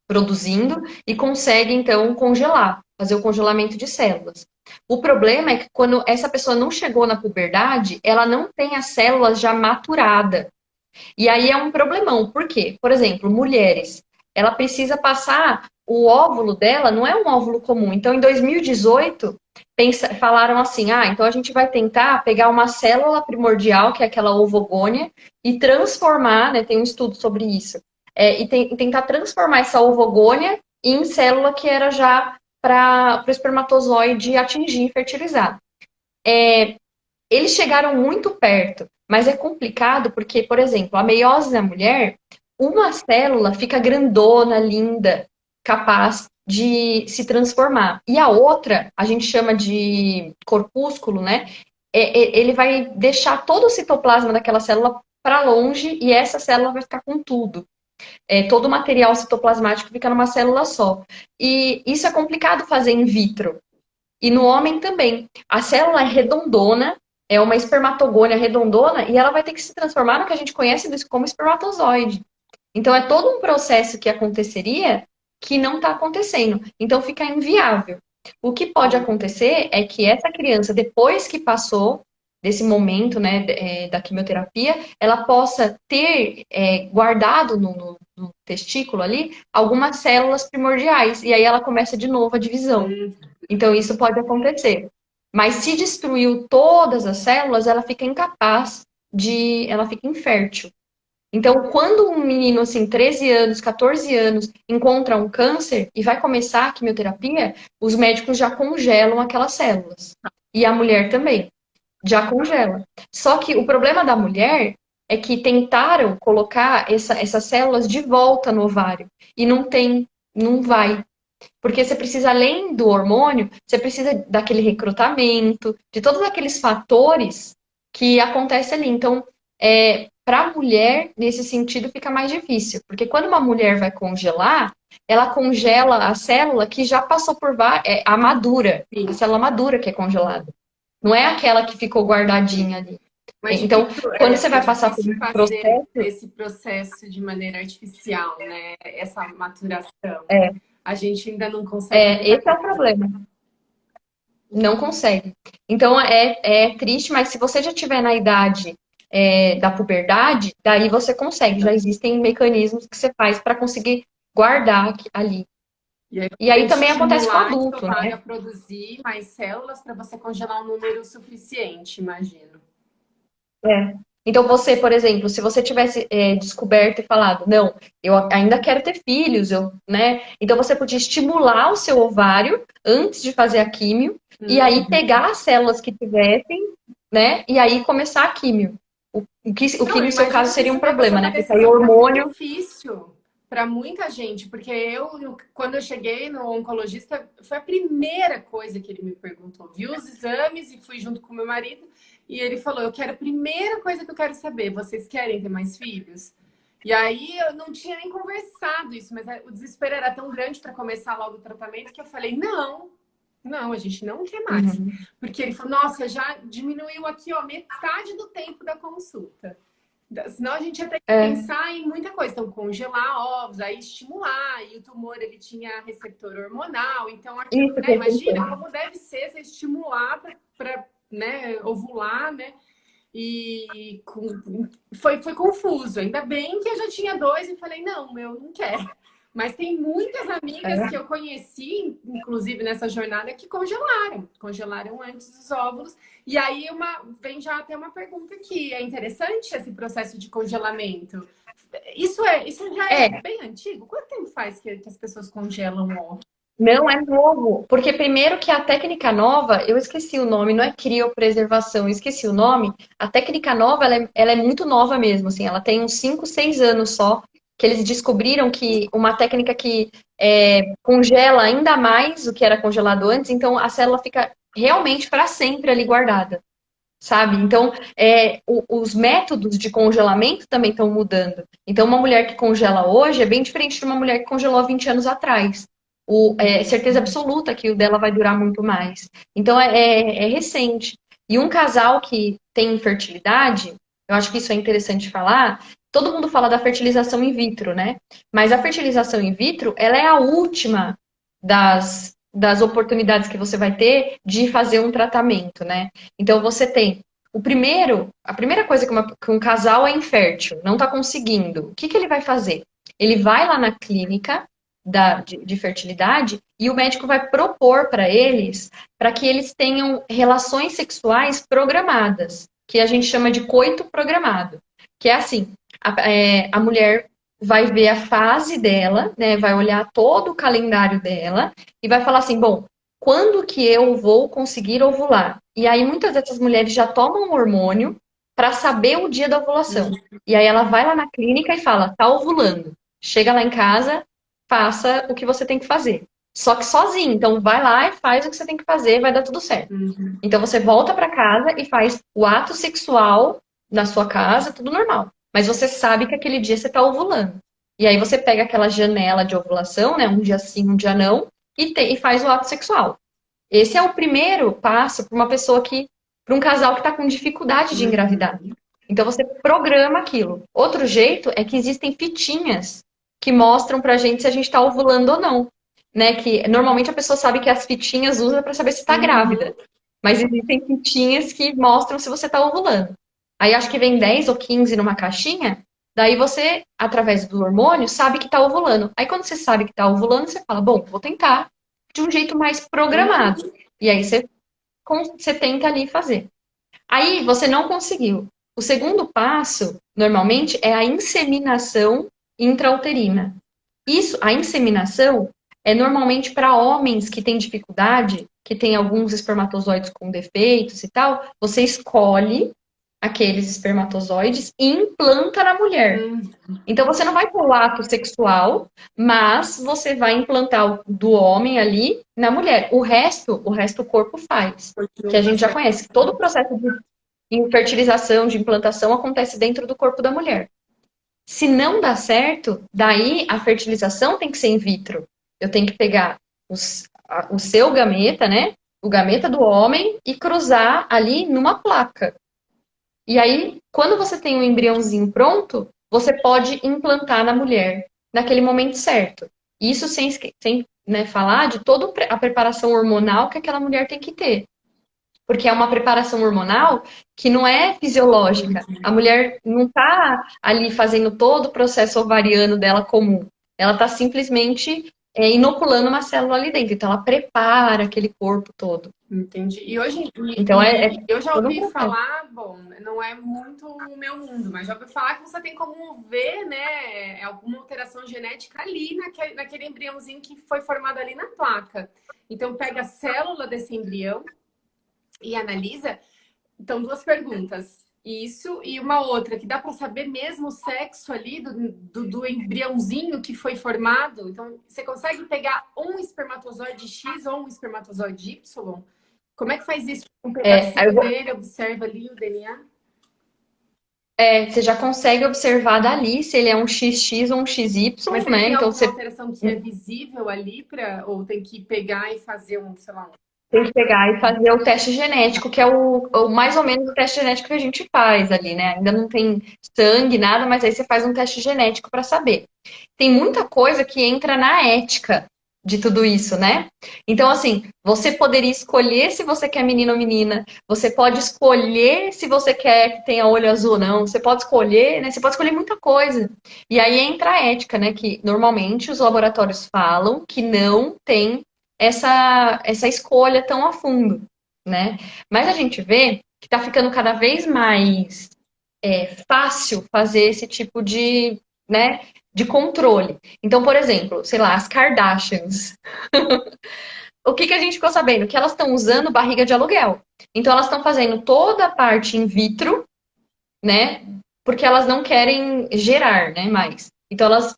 produzindo e consegue, então, congelar, fazer o congelamento de células. O problema é que quando essa pessoa não chegou na puberdade, ela não tem as células já maturadas. E aí é um problemão. Por quê? Por exemplo, mulheres, ela precisa passar o óvulo dela, não é um óvulo comum. Então, em 2018, falaram assim: ah, então a gente vai tentar pegar uma célula primordial, que é aquela ovogônia, e transformar, né? Tem um estudo sobre isso, e tentar transformar essa ovogônia em célula que era já para o espermatozoide atingir e fertilizar. Eles chegaram muito perto, mas é complicado porque, por exemplo, a meiose da mulher, uma célula fica grandona, linda, capaz de se transformar. E a outra, a gente chama de corpúsculo, né? Ele vai deixar todo o citoplasma daquela célula para longe e essa célula vai ficar com tudo. Todo o material citoplasmático fica numa célula só. E isso é complicado fazer in vitro. E no homem também. A célula é redondona, é uma espermatogônia redondona, e ela vai ter que se transformar no que a gente conhece como espermatozoide. Então é todo um processo que aconteceria que não está acontecendo. Então fica inviável. O que pode acontecer é que essa criança, depois que passou desse momento, né, da quimioterapia, ela possa ter guardado no testículo ali algumas células primordiais. E aí ela começa de novo a divisão. Então, isso pode acontecer. Mas se destruiu todas as células, ela fica incapaz ela fica infértil. Então, quando um menino, assim, 13 anos, 14 anos, encontra um câncer e vai começar a quimioterapia, os médicos já congelam aquelas células. E a mulher também, já congela. Só que o problema da mulher é que tentaram colocar essas células de volta no ovário. E não tem, não vai. Porque você precisa, além do hormônio, você precisa daquele recrutamento, de todos aqueles fatores que acontecem ali. Então, para a mulher, nesse sentido, fica mais difícil. Porque quando uma mulher vai congelar, ela congela a célula que já passou por a madura, Sim. a célula madura que é congelada. Não é aquela que ficou guardadinha ali. Mas Então, quando você vai passar por difícil um fazer processo, esse processo de maneira artificial, né? Essa maturação. é, A gente ainda não consegue esse é o muita coisa. problema. Não consegue. Então é triste, mas se você já tiver na idade da puberdade, daí você consegue. Já existem mecanismos que você faz para conseguir guardar ali. E aí também acontece com o Estimular esse adulto, ovário né? a produzir mais células para você congelar um número suficiente, imagino. Então você, por exemplo, se você tivesse descoberto e falado, não, eu ainda quero ter filhos, né? Então você podia estimular o seu ovário antes de fazer a químio e aí pegar as células que tivessem, né? E aí começar a químio. O que Não, eu no seu caso imagino que seria um isso deve ser problema, uma né? Porque aí decisão o para hormônio para muita gente, porque quando eu cheguei no oncologista, foi a primeira coisa que ele me perguntou. Vi os exames e fui junto com meu marido, e ele falou: eu quero, a primeira coisa que eu quero saber, vocês querem ter mais filhos? E aí eu não tinha nem conversado isso, mas o desespero era tão grande para começar logo o tratamento que eu falei: não, não, a gente não quer mais. Uhum. Porque ele falou: nossa, já diminuiu aqui, ó, metade do tempo da consulta. Senão a gente ia ter que É, pensar em muita coisa. Então, congelar ovos, aí estimular. E o tumor, ele tinha receptor hormonal. Então, aquilo, isso que né? eu Imagina pensei. como deve ser você estimular para né, ovular, né? Foi confuso. Ainda bem que eu já tinha dois e falei: não, eu não quero. Mas tem muitas amigas que É. eu conheci, inclusive nessa jornada, que congelaram antes os óvulos. E aí vem já até uma pergunta aqui. É interessante esse processo de congelamento? Isso já é É, bem antigo? Quanto tempo faz que as pessoas congelam o óvulo? não é novo, porque primeiro que a técnica nova, eu esqueci o nome, não é criopreservação, eu esqueci o nome. A técnica nova, ela é muito nova mesmo, assim, ela tem uns 5, 6 anos só, que eles descobriram que uma técnica que congela ainda mais o que era congelado antes, então a célula fica realmente para sempre ali guardada, sabe? Então, os métodos de congelamento também estão mudando. Então, uma mulher que congela hoje é bem diferente de uma mulher que congelou há 20 anos atrás. Certeza absoluta que o dela vai durar muito mais. Então, é recente. E um casal que tem infertilidade, eu acho que isso é interessante falar. Todo mundo fala da fertilização in vitro, né? Mas a fertilização in vitro, ela é a última das oportunidades que você vai ter de fazer um tratamento, né? Então você tem a primeira coisa que um casal é infértil, não está conseguindo, o que que ele vai fazer? Ele vai lá na clínica de fertilidade e o médico vai propor para eles para que eles tenham relações sexuais programadas, que a gente chama de coito programado, que é assim, a mulher vai ver a fase dela, né, vai olhar todo o calendário dela e vai falar assim, bom, quando que eu vou conseguir ovular? E aí muitas dessas mulheres já tomam hormônio para saber o dia da ovulação. E aí ela vai lá na clínica e fala, tá ovulando. Chega lá em casa, faça o que você tem que fazer. Só que sozinho. Então vai lá e faz o que você tem que fazer, vai dar tudo certo. Uhum. Então você volta para casa e faz o ato sexual na sua casa, tudo normal. Mas você sabe que aquele dia você está ovulando. E aí você pega aquela janela de ovulação, né? Um dia sim, um dia não, e faz o ato sexual. Esse é o primeiro passo para um casal que está com dificuldade de engravidar. Uhum. Então você programa aquilo. Outro jeito é que existem fitinhas que mostram pra gente se a gente está ovulando ou não, né? Que normalmente a pessoa sabe que as fitinhas usa para saber se está Uhum. grávida, mas existem fitinhas que mostram se você está ovulando. Aí acho que vem 10 ou 15 numa caixinha, daí você, através do hormônio, sabe que está ovulando. Aí quando você sabe que está ovulando, você fala, bom, vou tentar de um jeito mais programado. Uhum. E aí você tenta ali fazer. Aí você não conseguiu. O segundo passo, normalmente, é a inseminação intrauterina. A inseminação é normalmente para homens que têm dificuldade, que têm alguns espermatozoides com defeitos e tal. Você escolhe aqueles espermatozoides e implanta na mulher. Uhum. Então você não vai ter o ato sexual, mas você vai implantar o do homem ali na mulher. O resto o corpo faz, Continua que o a gente já processo. conhece. Todo o processo de fertilização, de implantação acontece dentro do corpo da mulher. Se não dá certo, daí a fertilização tem que ser in vitro. Eu tenho que pegar o seu gameta, né? O gameta do homem e cruzar ali numa placa. E aí, quando você tem um embriãozinho pronto, você pode implantar na mulher naquele momento certo. Isso sem né, falar de toda a preparação hormonal que aquela mulher tem que ter. Porque é uma preparação hormonal que não é fisiológica. A mulher não está ali fazendo todo o processo ovariano dela comum. Ela está simplesmente inoculando uma célula ali dentro. Então, ela prepara aquele corpo todo. Entendi. Então, é Eu já todo um ouvi processo. falar, bom, não é muito o meu mundo, mas já ouvi falar que você tem como ver, né, alguma alteração genética ali naquele embriãozinho que foi formado ali na placa. Então pega a célula desse embrião e analisa. Então, duas perguntas. Isso, e uma outra, que dá para saber mesmo o sexo ali do embriãozinho que foi formado. Então, você consegue pegar um espermatozoide X ou um espermatozoide Y? Como é que faz isso? Um Aí pedacinho dele, observa ali o DNA? você já consegue observar dali se ele é um XX ou um Mas XY, ele né? tem Então alguma você alteração que é visível ali para, ou tem que pegar e fazer um, sei lá, tem que pegar e fazer o teste genético, que é o mais ou menos o teste genético que a gente faz ali, né? Ainda não tem sangue, nada, mas aí você faz um teste genético para saber. Tem muita coisa que entra na ética de tudo isso, né? Então, assim, você poderia escolher se você quer menino ou menina, você pode escolher se você quer que tenha olho azul ou não, você pode escolher, né? Você pode escolher muita coisa. E aí entra a ética, né? Que normalmente os laboratórios falam que não tem essa escolha tão a fundo, né? Mas a gente vê que está ficando cada vez mais fácil fazer esse tipo de, né, de controle. Então, por exemplo, sei lá, as Kardashians. O que a gente ficou sabendo? Que elas estão usando barriga de aluguel. Então, elas estão fazendo toda a parte in vitro, né? Porque elas não querem gerar, né, mais. Então, elas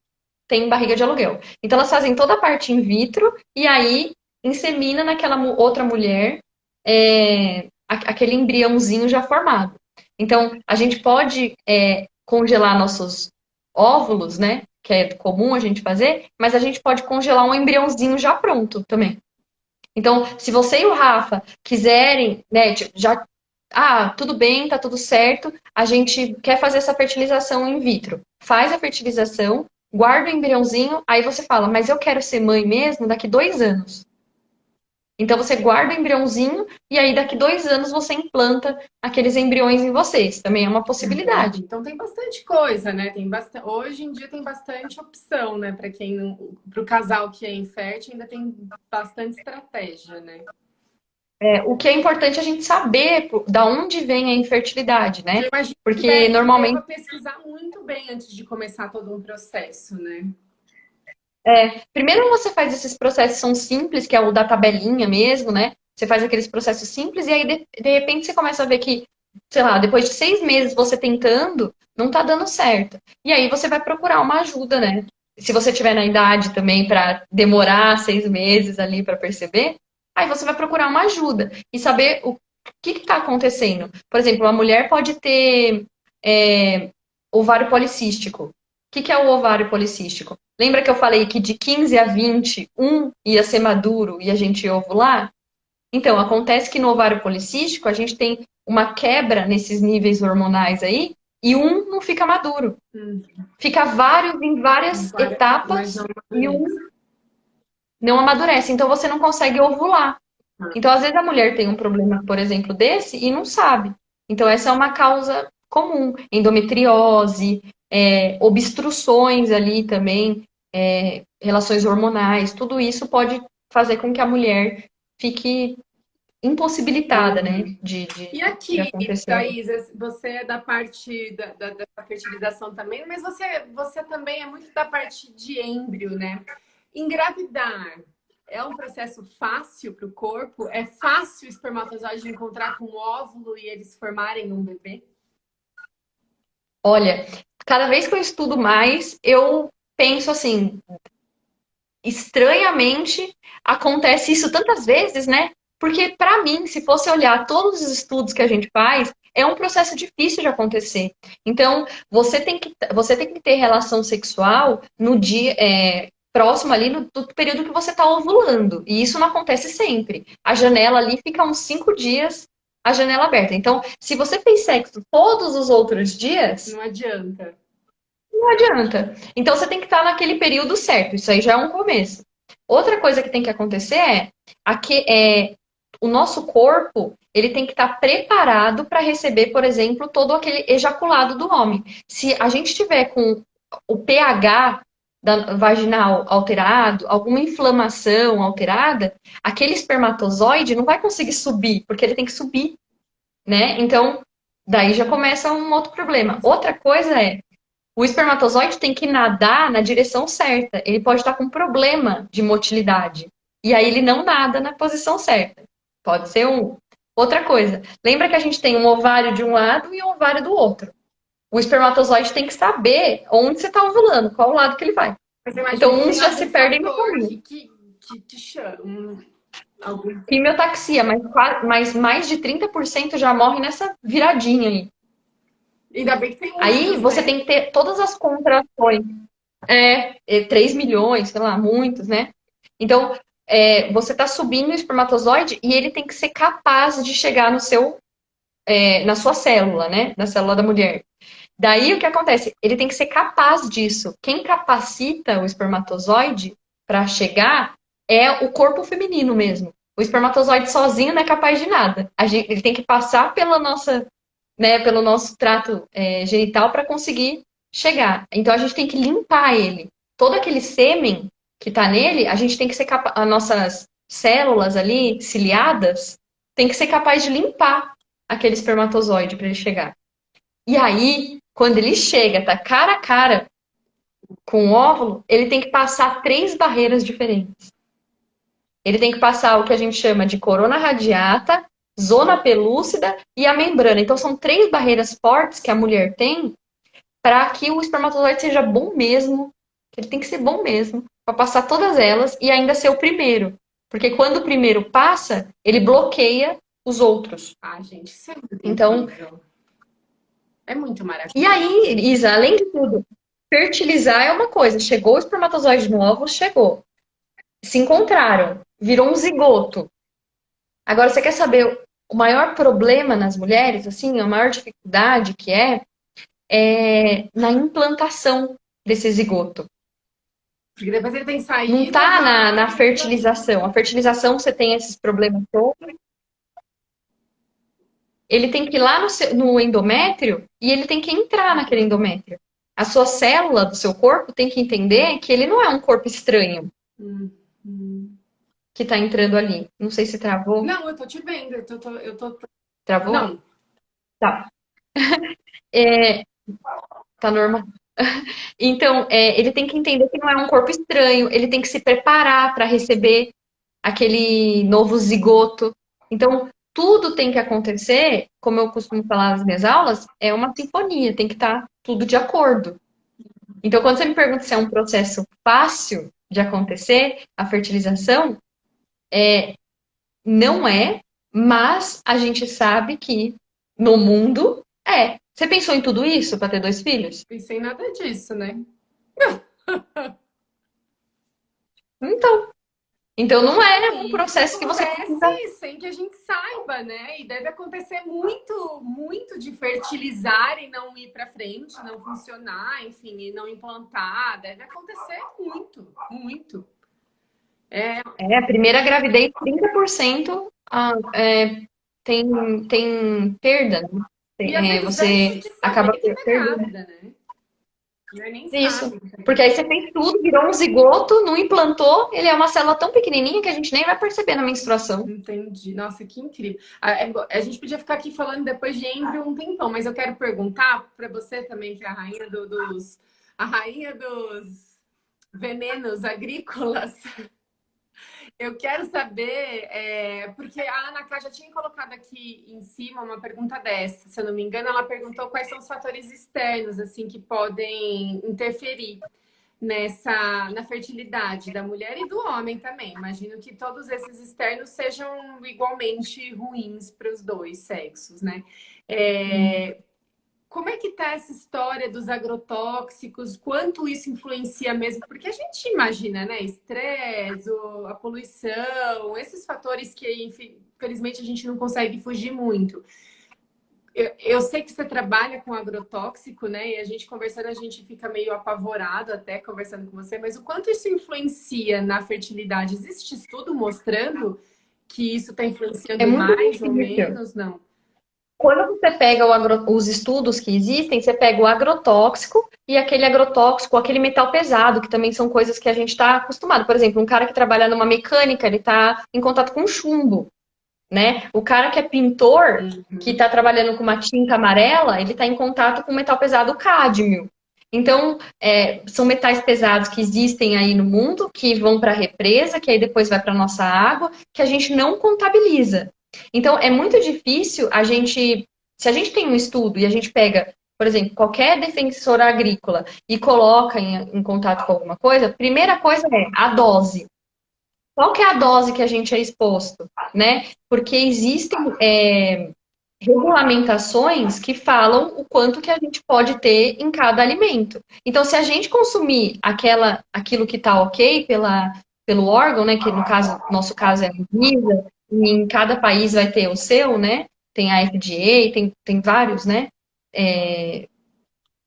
têm barriga de aluguel. Então, elas fazem toda a parte in vitro e aí insemina naquela outra mulher aquele embriãozinho já formado. Então, a gente pode congelar nossos óvulos, né? Que é comum a gente fazer, mas a gente pode congelar um embriãozinho já pronto também. Então, se você e o Rafa quiserem, né, já. Ah, tudo bem, tá tudo certo. A gente quer fazer essa fertilização in vitro. Faz a fertilização, guarda o embriãozinho, aí você fala, mas eu quero ser mãe mesmo daqui 2 anos. Então você guarda o embriãozinho e aí daqui 2 anos você implanta aqueles embriões em vocês. Também é uma entendi. possibilidade. Então tem bastante coisa, né? Tem bastante, hoje em dia tem bastante opção, né? Para quem não, para o casal que é infértil, ainda tem bastante estratégia, né? O que é importante é a gente saber da onde vem a infertilidade, Que eu né? imagino Porque que deva normalmente, pesquisar muito bem antes de começar todo um processo, né? primeiro você faz esses processos são simples, que é o da tabelinha mesmo, né? Você faz aqueles processos simples e aí de repente você começa a ver que, sei lá, depois de 6 meses você tentando, não tá dando certo. E aí você vai procurar uma ajuda, né? Se você tiver na idade também para demorar 6 meses ali para perceber, aí você vai procurar uma ajuda e saber o que está acontecendo. Por exemplo, uma mulher pode ter é, ovário policístico. Que é o ovário policístico? Lembra que eu falei que de 15 a 20, um ia ser maduro e a gente ia ovular? Então, acontece que no ovário policístico a gente tem uma quebra nesses níveis hormonais aí e um não fica maduro. Hum, Fica vários em várias mas não etapas e um amadurece. não amadurece. Então, você não consegue ovular. Ah, Então, às vezes a mulher tem um problema, por exemplo, desse e não sabe. Então, essa é uma causa comum. Endometriose, obstruções ali também, relações hormonais, tudo isso pode fazer com que a mulher fique impossibilitada, né, uhum. E de aqui, acontecer algo. Thaís, você é da parte da fertilização também, mas você também é muito da parte de êmbrio, né? Engravidar é um processo fácil para o corpo? É fácil o espermatozoide encontrar com o óvulo e eles formarem um bebê? Olha, cada vez que eu estudo mais, eu penso assim, estranhamente acontece isso tantas vezes, né? Porque para mim, se fosse olhar todos os estudos que a gente faz, é um processo difícil de acontecer. Então, você tem que ter relação sexual no dia próximo ali do período que você está ovulando. E isso não acontece sempre. A janela ali fica uns 5 dias, a janela aberta. Então, se você fez sexo todos os outros dias, Não adianta. não adianta. Então você tem que estar naquele período certo. Isso aí já é um começo. Outra coisa que tem que acontecer o nosso corpo ele tem que estar preparado para receber, por exemplo, todo aquele ejaculado do homem. Se a gente tiver com o pH vaginal alterado, alguma inflamação alterada, aquele espermatozoide não vai conseguir subir, porque ele tem que subir, né? Então, daí já começa um outro problema. Outra coisa o espermatozoide tem que nadar na direção certa. Ele pode estar com problema de motilidade. E aí ele não nada na posição certa. Pode ser um. Outra coisa, lembra que a gente tem um ovário de um lado e um ovário do outro. O espermatozoide tem que saber onde você está ovulando, qual lado que ele vai. Mas eu imagino Então, que uns tem já se algum perdem no fator caminho. que chama. Algum... Quimiotaxia, mas mais de 30% já morre nessa viradinha aí. Ainda bem que tem Aí muitos, você né? tem que ter todas as contrações. 3 milhões, sei lá, muitos, né? Então, você está subindo o espermatozoide e ele tem que ser capaz de chegar no na sua célula, né? Na célula da mulher. Daí o que acontece? Ele tem que ser capaz disso. Quem capacita o espermatozoide para chegar é o corpo feminino mesmo. O espermatozoide sozinho não é capaz de nada. Ele tem que passar pela nossa, né, pelo nosso trato genital para conseguir chegar. Então a gente tem que limpar ele. Todo aquele sêmen que está nele, a gente tem que ser capaz, as nossas células ali ciliadas tem que ser capaz de limpar aquele espermatozoide para ele chegar. E aí, quando ele chega, tá cara a cara com o óvulo, ele tem que passar 3 barreiras diferentes. Ele tem que passar o que a gente chama de corona radiata, zona pelúcida e a membrana. Então, são 3 barreiras fortes que a mulher tem para que o espermatozoide seja bom mesmo. Ele tem que ser bom mesmo, para passar todas elas e ainda ser o primeiro. Porque quando o primeiro passa, ele bloqueia os outros. Ah, gente, isso é muito Então, incrível. É muito e maravilhoso. aí, Isa, além de tudo, fertilizar é uma coisa. Chegou o espermatozoide no óvulo, chegou. Se encontraram, virou um zigoto. Agora, você quer saber o maior problema nas mulheres, assim, a maior dificuldade que é na implantação desse zigoto. Porque depois ele tem Não saída, tá na vai. fertilização. A fertilização você tem esses problemas todos. Ele tem que ir lá no endométrio e ele tem que entrar naquele endométrio. A sua célula do seu corpo tem que entender que ele não é um corpo estranho Hum. que está entrando ali. Não sei se travou. Não, eu tô te vendo. Eu tô. Travou? Não, Tá. É, tá normal. Então, ele tem que entender que não é um corpo estranho, ele tem que se preparar para receber aquele novo zigoto. Então, tudo tem que acontecer, como eu costumo falar nas minhas aulas, é uma sinfonia, tem que estar tudo de acordo. Então, quando você me pergunta se é um processo fácil de acontecer, a fertilização, não é, mas a gente sabe que no mundo é. Você pensou em tudo isso para ter 2 filhos? pensei em nada disso, né? Então, então não é um E isso processo que você precisa. acontece sem que a gente saiba, né? E deve acontecer muito, muito de fertilizar e não ir para frente, não funcionar, enfim, e não implantar. Deve acontecer muito, muito. A primeira gravidez, 30% tem perda, né? E às vezes antes Você de acaba saber que tá perdendo. grávida, né? Já nem Isso. sabe. Porque aí você fez tudo, virou um zigoto, não implantou, ele é uma célula tão pequenininha que a gente nem vai perceber na menstruação. Entendi. Nossa, que incrível. A gente podia ficar aqui falando depois de embrião um tempão, mas eu quero perguntar para você também, que é a rainha a rainha dos venenos agrícolas. Eu quero saber, porque a Ana Clara já tinha colocado aqui em cima uma pergunta dessa, se eu não me engano, ela perguntou quais são os fatores externos assim que podem interferir na fertilidade da mulher e do homem também. Imagino que todos esses externos sejam igualmente ruins para os dois sexos, né? Como é que tá essa história dos agrotóxicos? Quanto isso influencia mesmo? Porque a gente imagina, né? Estresse, a poluição, esses fatores que, infelizmente, a gente não consegue fugir muito. Eu sei que você trabalha com agrotóxico, né? E a gente conversando, a gente fica meio apavorado até conversando com você, mas o quanto isso influencia na fertilidade? Existe estudo mostrando que isso está É influenciando muito mais ou difícil. menos? Não. Quando você pega os estudos que existem, você pega o agrotóxico e aquele agrotóxico, aquele metal pesado, que também são coisas que a gente está acostumado. Por exemplo, um cara que trabalha numa mecânica, ele está em contato com chumbo, né? O cara que é pintor, que está trabalhando com uma tinta amarela, ele está em contato com o metal pesado cádmio. Então, são metais pesados que existem aí no mundo, que vão para a represa, que aí depois vai para a nossa água, que a gente não contabiliza. Então, é muito difícil a gente, se a gente tem um estudo e a gente pega, por exemplo, qualquer defensor agrícola e coloca em contato com alguma coisa, primeira coisa é a dose. Qual que é a dose que a gente é exposto, né? Porque existem regulamentações que falam o quanto que a gente pode ter em cada alimento. Então, se a gente consumir aquilo que está ok pelo órgão, né? Que no caso, nosso caso é a Anvisa, e em cada país vai ter o seu, né? Tem a FDA, tem vários, né?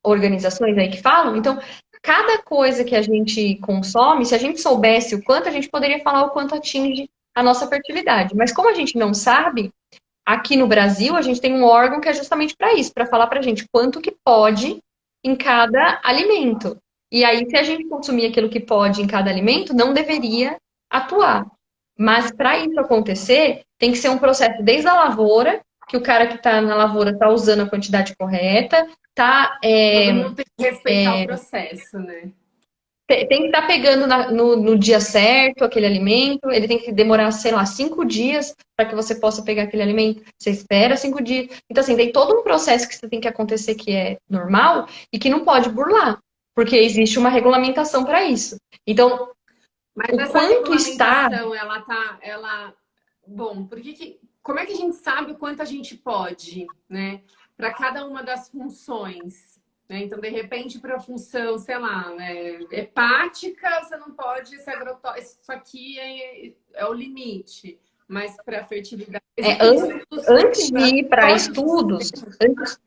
Organizações aí que falam. Então, cada coisa que a gente consome, se a gente soubesse o quanto, a gente poderia falar o quanto atinge a nossa fertilidade. Mas como a gente não sabe, aqui no Brasil a gente tem um órgão que é justamente para isso, para falar para a gente quanto que pode em cada alimento. E aí, se a gente consumir aquilo que pode em cada alimento, não deveria atuar. Mas para isso acontecer, tem que ser um processo desde a lavoura, que o cara que está na lavoura está usando a quantidade correta, tá Todo mundo tem que respeitar o processo, né? tem que estar pegando no dia certo aquele alimento, ele tem que demorar, sei lá, 5 dias para que você possa pegar aquele alimento. Você espera 5 dias. Então, assim, tem todo um processo que você tem que acontecer que é normal e que não pode burlar, porque existe uma regulamentação para isso. Então, Mas o essa quanto está. regulamentação, bom, como é que a gente sabe o quanto a gente pode, né? Para cada uma das funções, né? Então, de repente, para a função, sei lá, hepática, você não pode, isso aqui é o limite. Mas para fertilidade, É, existem estudos antes de para ir para todos os estudos, sistemas.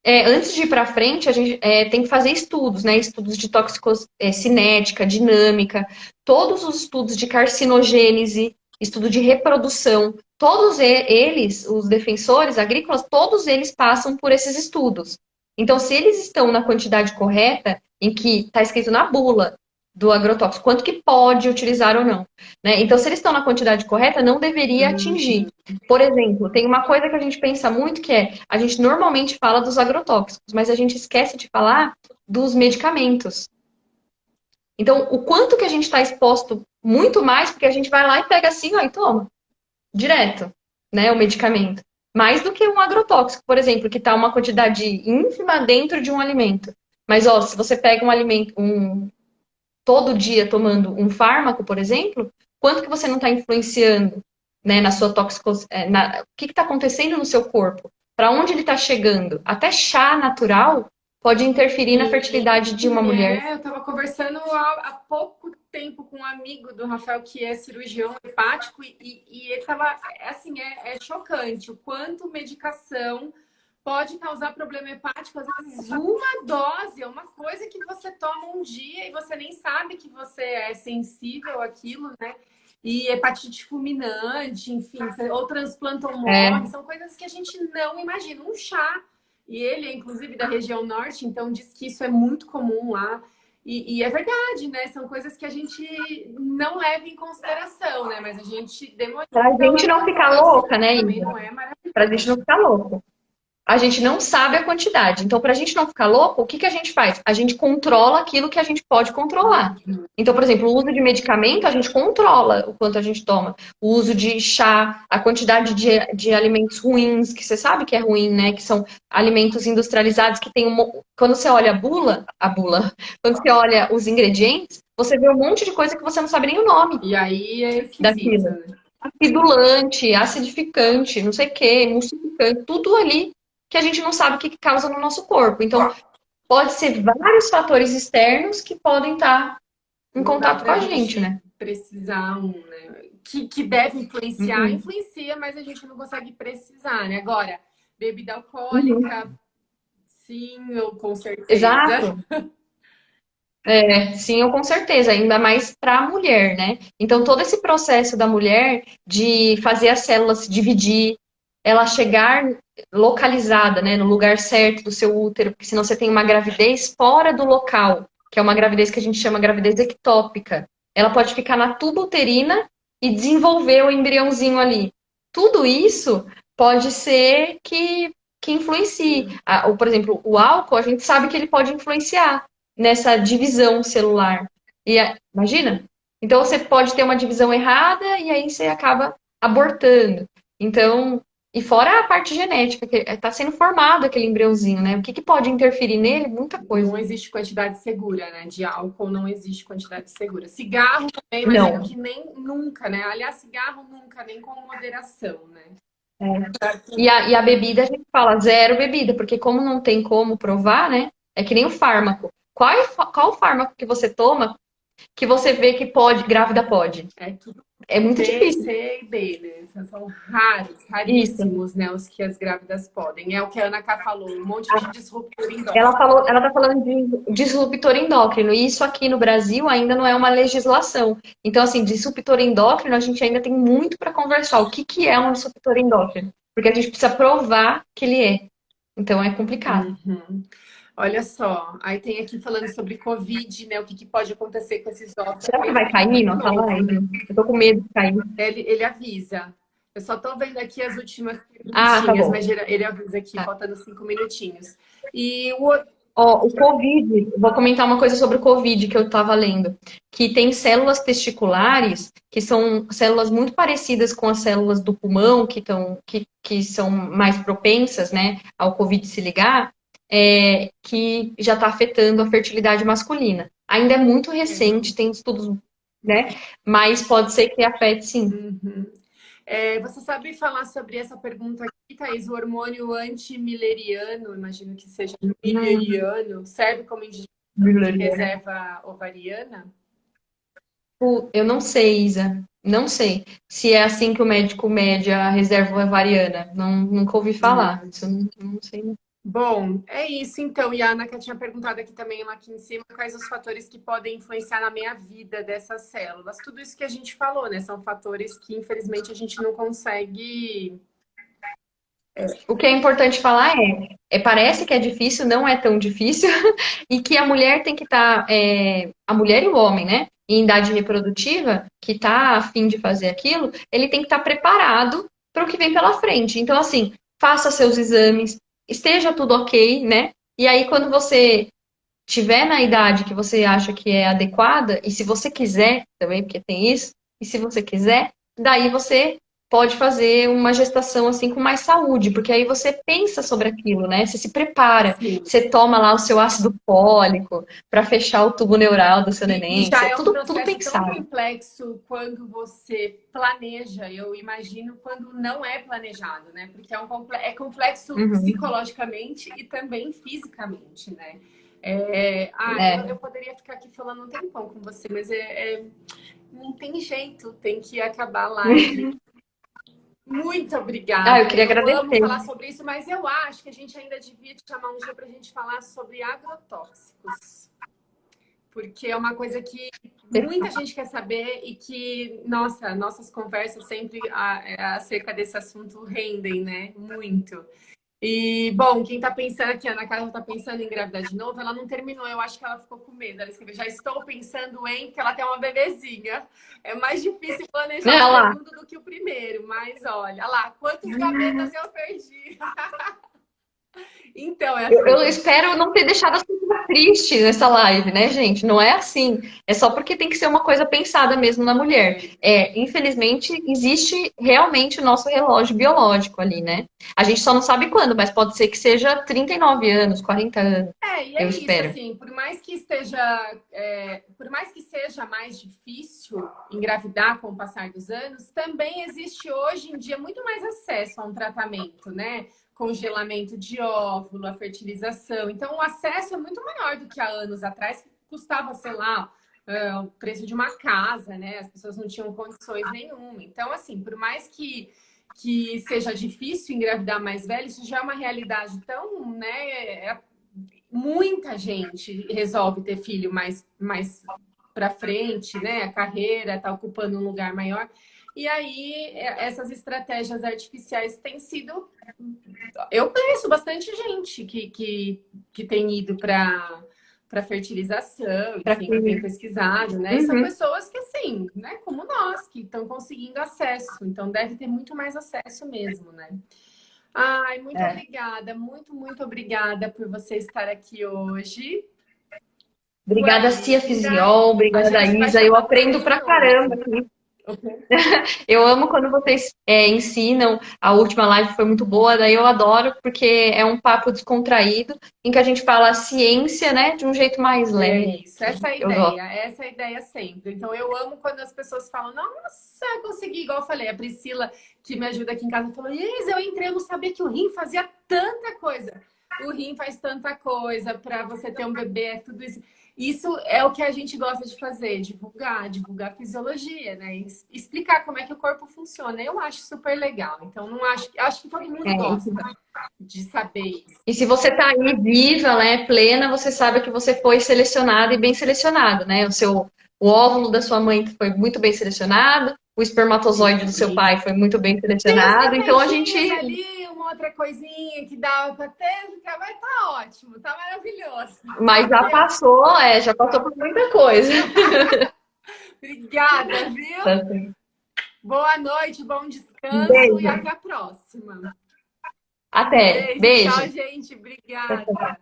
antes de ir para frente, a gente tem que fazer estudos, né? Estudos de toxicinética, dinâmica, todos os estudos de carcinogênese, estudo de reprodução, todos eles, os defensores agrícolas, todos eles passam por esses estudos. Então, se eles estão na quantidade correta, em que está escrito na bula do agrotóxico, quanto que pode utilizar ou não, né? Então, se eles estão na quantidade correta, não deveria atingir. Por exemplo, tem uma coisa que a gente pensa muito que a gente normalmente fala dos agrotóxicos, mas a gente esquece de falar dos medicamentos. Então, o quanto que a gente está exposto muito mais, porque a gente vai lá e pega assim, ó, e toma, direto, né, o medicamento. Mais do que um agrotóxico, por exemplo, que está uma quantidade ínfima dentro de um alimento. Mas, ó, se você pega um alimento, todo dia tomando um fármaco, por exemplo, quanto que você não está influenciando, né, na sua toxicidade, o que está acontecendo no seu corpo? Para onde ele está chegando? Até chá natural pode interferir na fertilidade de uma mulher. Eu estava conversando há pouco tempo com um amigo do Rafael, que é cirurgião hepático, e ele estava, assim, é chocante o quanto medicação pode causar problema hepático. Às vezes, uma dose é uma coisa que você toma um dia e você nem sabe que você é sensível àquilo, né? E hepatite fulminante, enfim, ou transplanta ou morre, são coisas que a gente não imagina. Um chá. E ele é, inclusive, da região norte, então diz que isso é muito comum lá. E é verdade, né? São coisas que a gente não leva em consideração, né? Mas a gente demora. Para a gente não ficar louca, né, Também Isa? não é maravilhoso. Para a gente não ficar louco. A gente não sabe a quantidade. Então, para a gente não ficar louco, o que que a gente faz? A gente controla aquilo que a gente pode controlar. Então, por exemplo, o uso de medicamento, a gente controla o quanto a gente toma. O uso de chá, a quantidade de alimentos ruins, que você sabe que é ruim, né? Que são alimentos industrializados que tem Quando você olha quando você olha os ingredientes, você vê um monte de coisa que você não sabe nem o nome E aí é esquisito, daquilo. né? Acidulante, acidificante, não sei o quê, emulsificante, tudo ali que a gente não sabe o que causa no nosso corpo. Então, pode ser vários fatores externos que podem estar em Não dá contato com pra a gente, gente né? precisar né? Que deve influenciar, influencia, mas a gente não consegue precisar, né? Agora, bebida alcoólica, sim, ou com certeza. Exato. Sim, eu com certeza, ainda mais para a mulher, né? Então, todo esse processo da mulher de fazer as células se dividir, ela chegar localizada, né, no lugar certo do seu útero, porque senão você tem uma gravidez fora do local, que é uma gravidez que a gente chama gravidez ectópica. Ela pode ficar na tuba uterina e desenvolver o embriãozinho ali. Tudo isso pode ser que influencie. Por exemplo, o álcool, a gente sabe que ele pode influenciar nessa divisão celular. Imagina? Então você pode ter uma divisão errada e aí você acaba abortando. Então, e fora a parte genética, que está sendo formado aquele embriãozinho, né? O que pode interferir nele? Muita Não coisa. existe quantidade segura, né? De álcool não existe quantidade segura. Cigarro também, imagino Não. que nem nunca, né? Aliás, cigarro nunca, nem com moderação, né? E a bebida, a gente fala zero bebida, porque como não tem como provar, né? É que nem o fármaco. Qual o fármaco que você toma que você vê que pode, grávida pode? É tudo É muito B, difícil. C e D, né? São raros, Isso. raríssimos, né? Os que as grávidas podem. É o que a Ana K falou, um monte de disruptor Ela endócrino. falou, ela tá falando de disruptor endócrino, e isso aqui no Brasil ainda não é uma legislação. Então, assim, disruptor endócrino, a gente ainda tem muito para conversar. O que que é um disruptor endócrino? Porque a gente precisa provar que ele é. Então, é complicado. Uhum. Olha só, aí tem aqui falando sobre Covid, né? O que pode acontecer com esses ovos. Será que É vai cair muito nossa novo, né? live? Eu tô com medo de cair. Ele avisa. Eu só tô vendo aqui as últimas Ah, tá perguntinhas, bom. mas ele avisa aqui, Tá. faltando 5 minutinhos. E o outro. Ó, o Covid, vou comentar uma coisa sobre o Covid que eu estava lendo, que tem células testiculares, que são células muito parecidas com as células do pulmão, que são mais propensas, né, ao Covid se ligar, que já está afetando a fertilidade masculina. Ainda é muito recente, tem estudos, né, mas pode ser que afete sim. Uhum. Você sabe falar sobre essa pergunta aqui, Thaís? O hormônio antimileriano, imagino que seja mileriano, serve como indicador de reserva ovariana? Eu não sei, Isa. Não sei se é assim que o médico mede a reserva ovariana. Não, nunca ouvi falar. Isso eu não sei. Bom, é isso então. E a Ana que eu tinha perguntado aqui também, lá aqui em cima, quais os fatores que podem influenciar na minha vida dessas células. Tudo isso que a gente falou, né? São fatores que, infelizmente, a gente não consegue. O que é importante falar parece que é difícil, não é tão difícil, e que a mulher tem que estar, a mulher e o homem, né, em idade reprodutiva, que está a fim de fazer aquilo, ele tem que estar preparado para o que vem pela frente. Então, assim, faça seus exames, esteja tudo ok, né? E aí, quando você tiver na idade que você acha que é adequada, e se você quiser também, porque tem isso, e se você quiser, daí você pode fazer uma gestação assim com mais saúde, porque aí você pensa sobre aquilo, né? Você se prepara, Sim. você toma lá o seu ácido fólico para fechar o tubo neural do seu E neném, já é um tudo processo tão pensado. complexo quando você planeja, eu imagino, quando não é planejado, né? Porque é complexo Uhum. psicologicamente e também fisicamente, né? Eu É. poderia ficar aqui falando um tempão com você, mas não tem jeito, tem que acabar a live. Muito Ah, eu obrigada. queria Eu amo agradecer. falar sobre isso, mas eu acho que a gente ainda devia te chamar um dia para a gente falar sobre agrotóxicos. Porque é uma coisa que muita gente quer saber e que, nossa, nossas conversas sempre acerca desse assunto rendem, né? Muito. E, bom, quem tá pensando aqui, a Ana Carla tá pensando em engravidar de novo, ela não terminou, eu acho que ela ficou com medo. Ela escreveu, já estou pensando em, porque ela tem uma bebezinha. É mais difícil planejar o Olha lá. segundo do que o primeiro, mas olha lá, quantos gavetas eu perdi. Então, é Eu assim. espero não ter deixado as pessoas tristes nessa live, né, gente? Não é assim. É só porque tem que ser uma coisa pensada mesmo na mulher. Infelizmente, existe realmente o nosso relógio biológico ali, né? A gente só não sabe quando, mas pode ser que seja 39 anos, 40 anos, E eu é isso, espero. assim, por mais que seja mais difícil engravidar com o passar dos anos, também existe hoje em dia muito mais acesso a um tratamento, né? Congelamento de óvulo, a fertilização. Então, o acesso é muito maior do que há anos atrás, que custava, sei lá, o preço de uma casa, né? As pessoas não tinham condições nenhuma. Então, assim, por mais que seja difícil engravidar mais velho, isso já é uma realidade tão, né? Muita gente resolve ter filho mais para frente, né? A carreira está ocupando um lugar maior. E aí, essas estratégias artificiais têm sido. Eu conheço bastante gente que tem ido para fertilização, Pra enfim, que tem que... pesquisado, né? E são Uhum. pessoas que, assim, né, como nós, que estão conseguindo acesso. Então, deve ter muito mais acesso mesmo, né? Ai, muito É. obrigada, muito obrigada por você estar aqui hoje. Obrigada, Cia Fisiol. A Obrigada, gente vai Isa. Eu chamar você aprendo de pra novo. caramba aqui. Eu amo quando vocês ensinam. A última live foi muito boa, daí eu adoro, porque é um papo descontraído, em que a gente fala a ciência, né, de um jeito mais É leve. isso, Eu gosto. essa é a ideia sempre. Então eu amo quando as pessoas falam, nossa, eu consegui, igual eu falei, a Priscila, que me ajuda aqui em casa, falou, Isa, eu entrei, eu não sabia que o rim fazia tanta coisa. O rim faz tanta coisa para você ter um bebê, é tudo isso. Isso é o que a gente gosta de fazer, divulgar a fisiologia, né? Explicar como é que o corpo funciona. Eu acho super legal. Então, não acho que todo mundo gosta de saber isso. E se você tá aí viva, né, plena, você sabe que você foi selecionado e bem selecionado, né? O óvulo da sua mãe foi muito bem selecionado, o espermatozoide do seu pai foi muito bem Tem os selecionado, então a gente. defeitinhos ali, uma outra coisinha que dava para ter, mas tá ótimo, tá maravilhoso. Mas já passou por muita coisa. Obrigada, viu? Boa noite, bom Um descanso e beijo. até a próxima. Até. Beijo, Beijo. tchau, gente. Obrigada.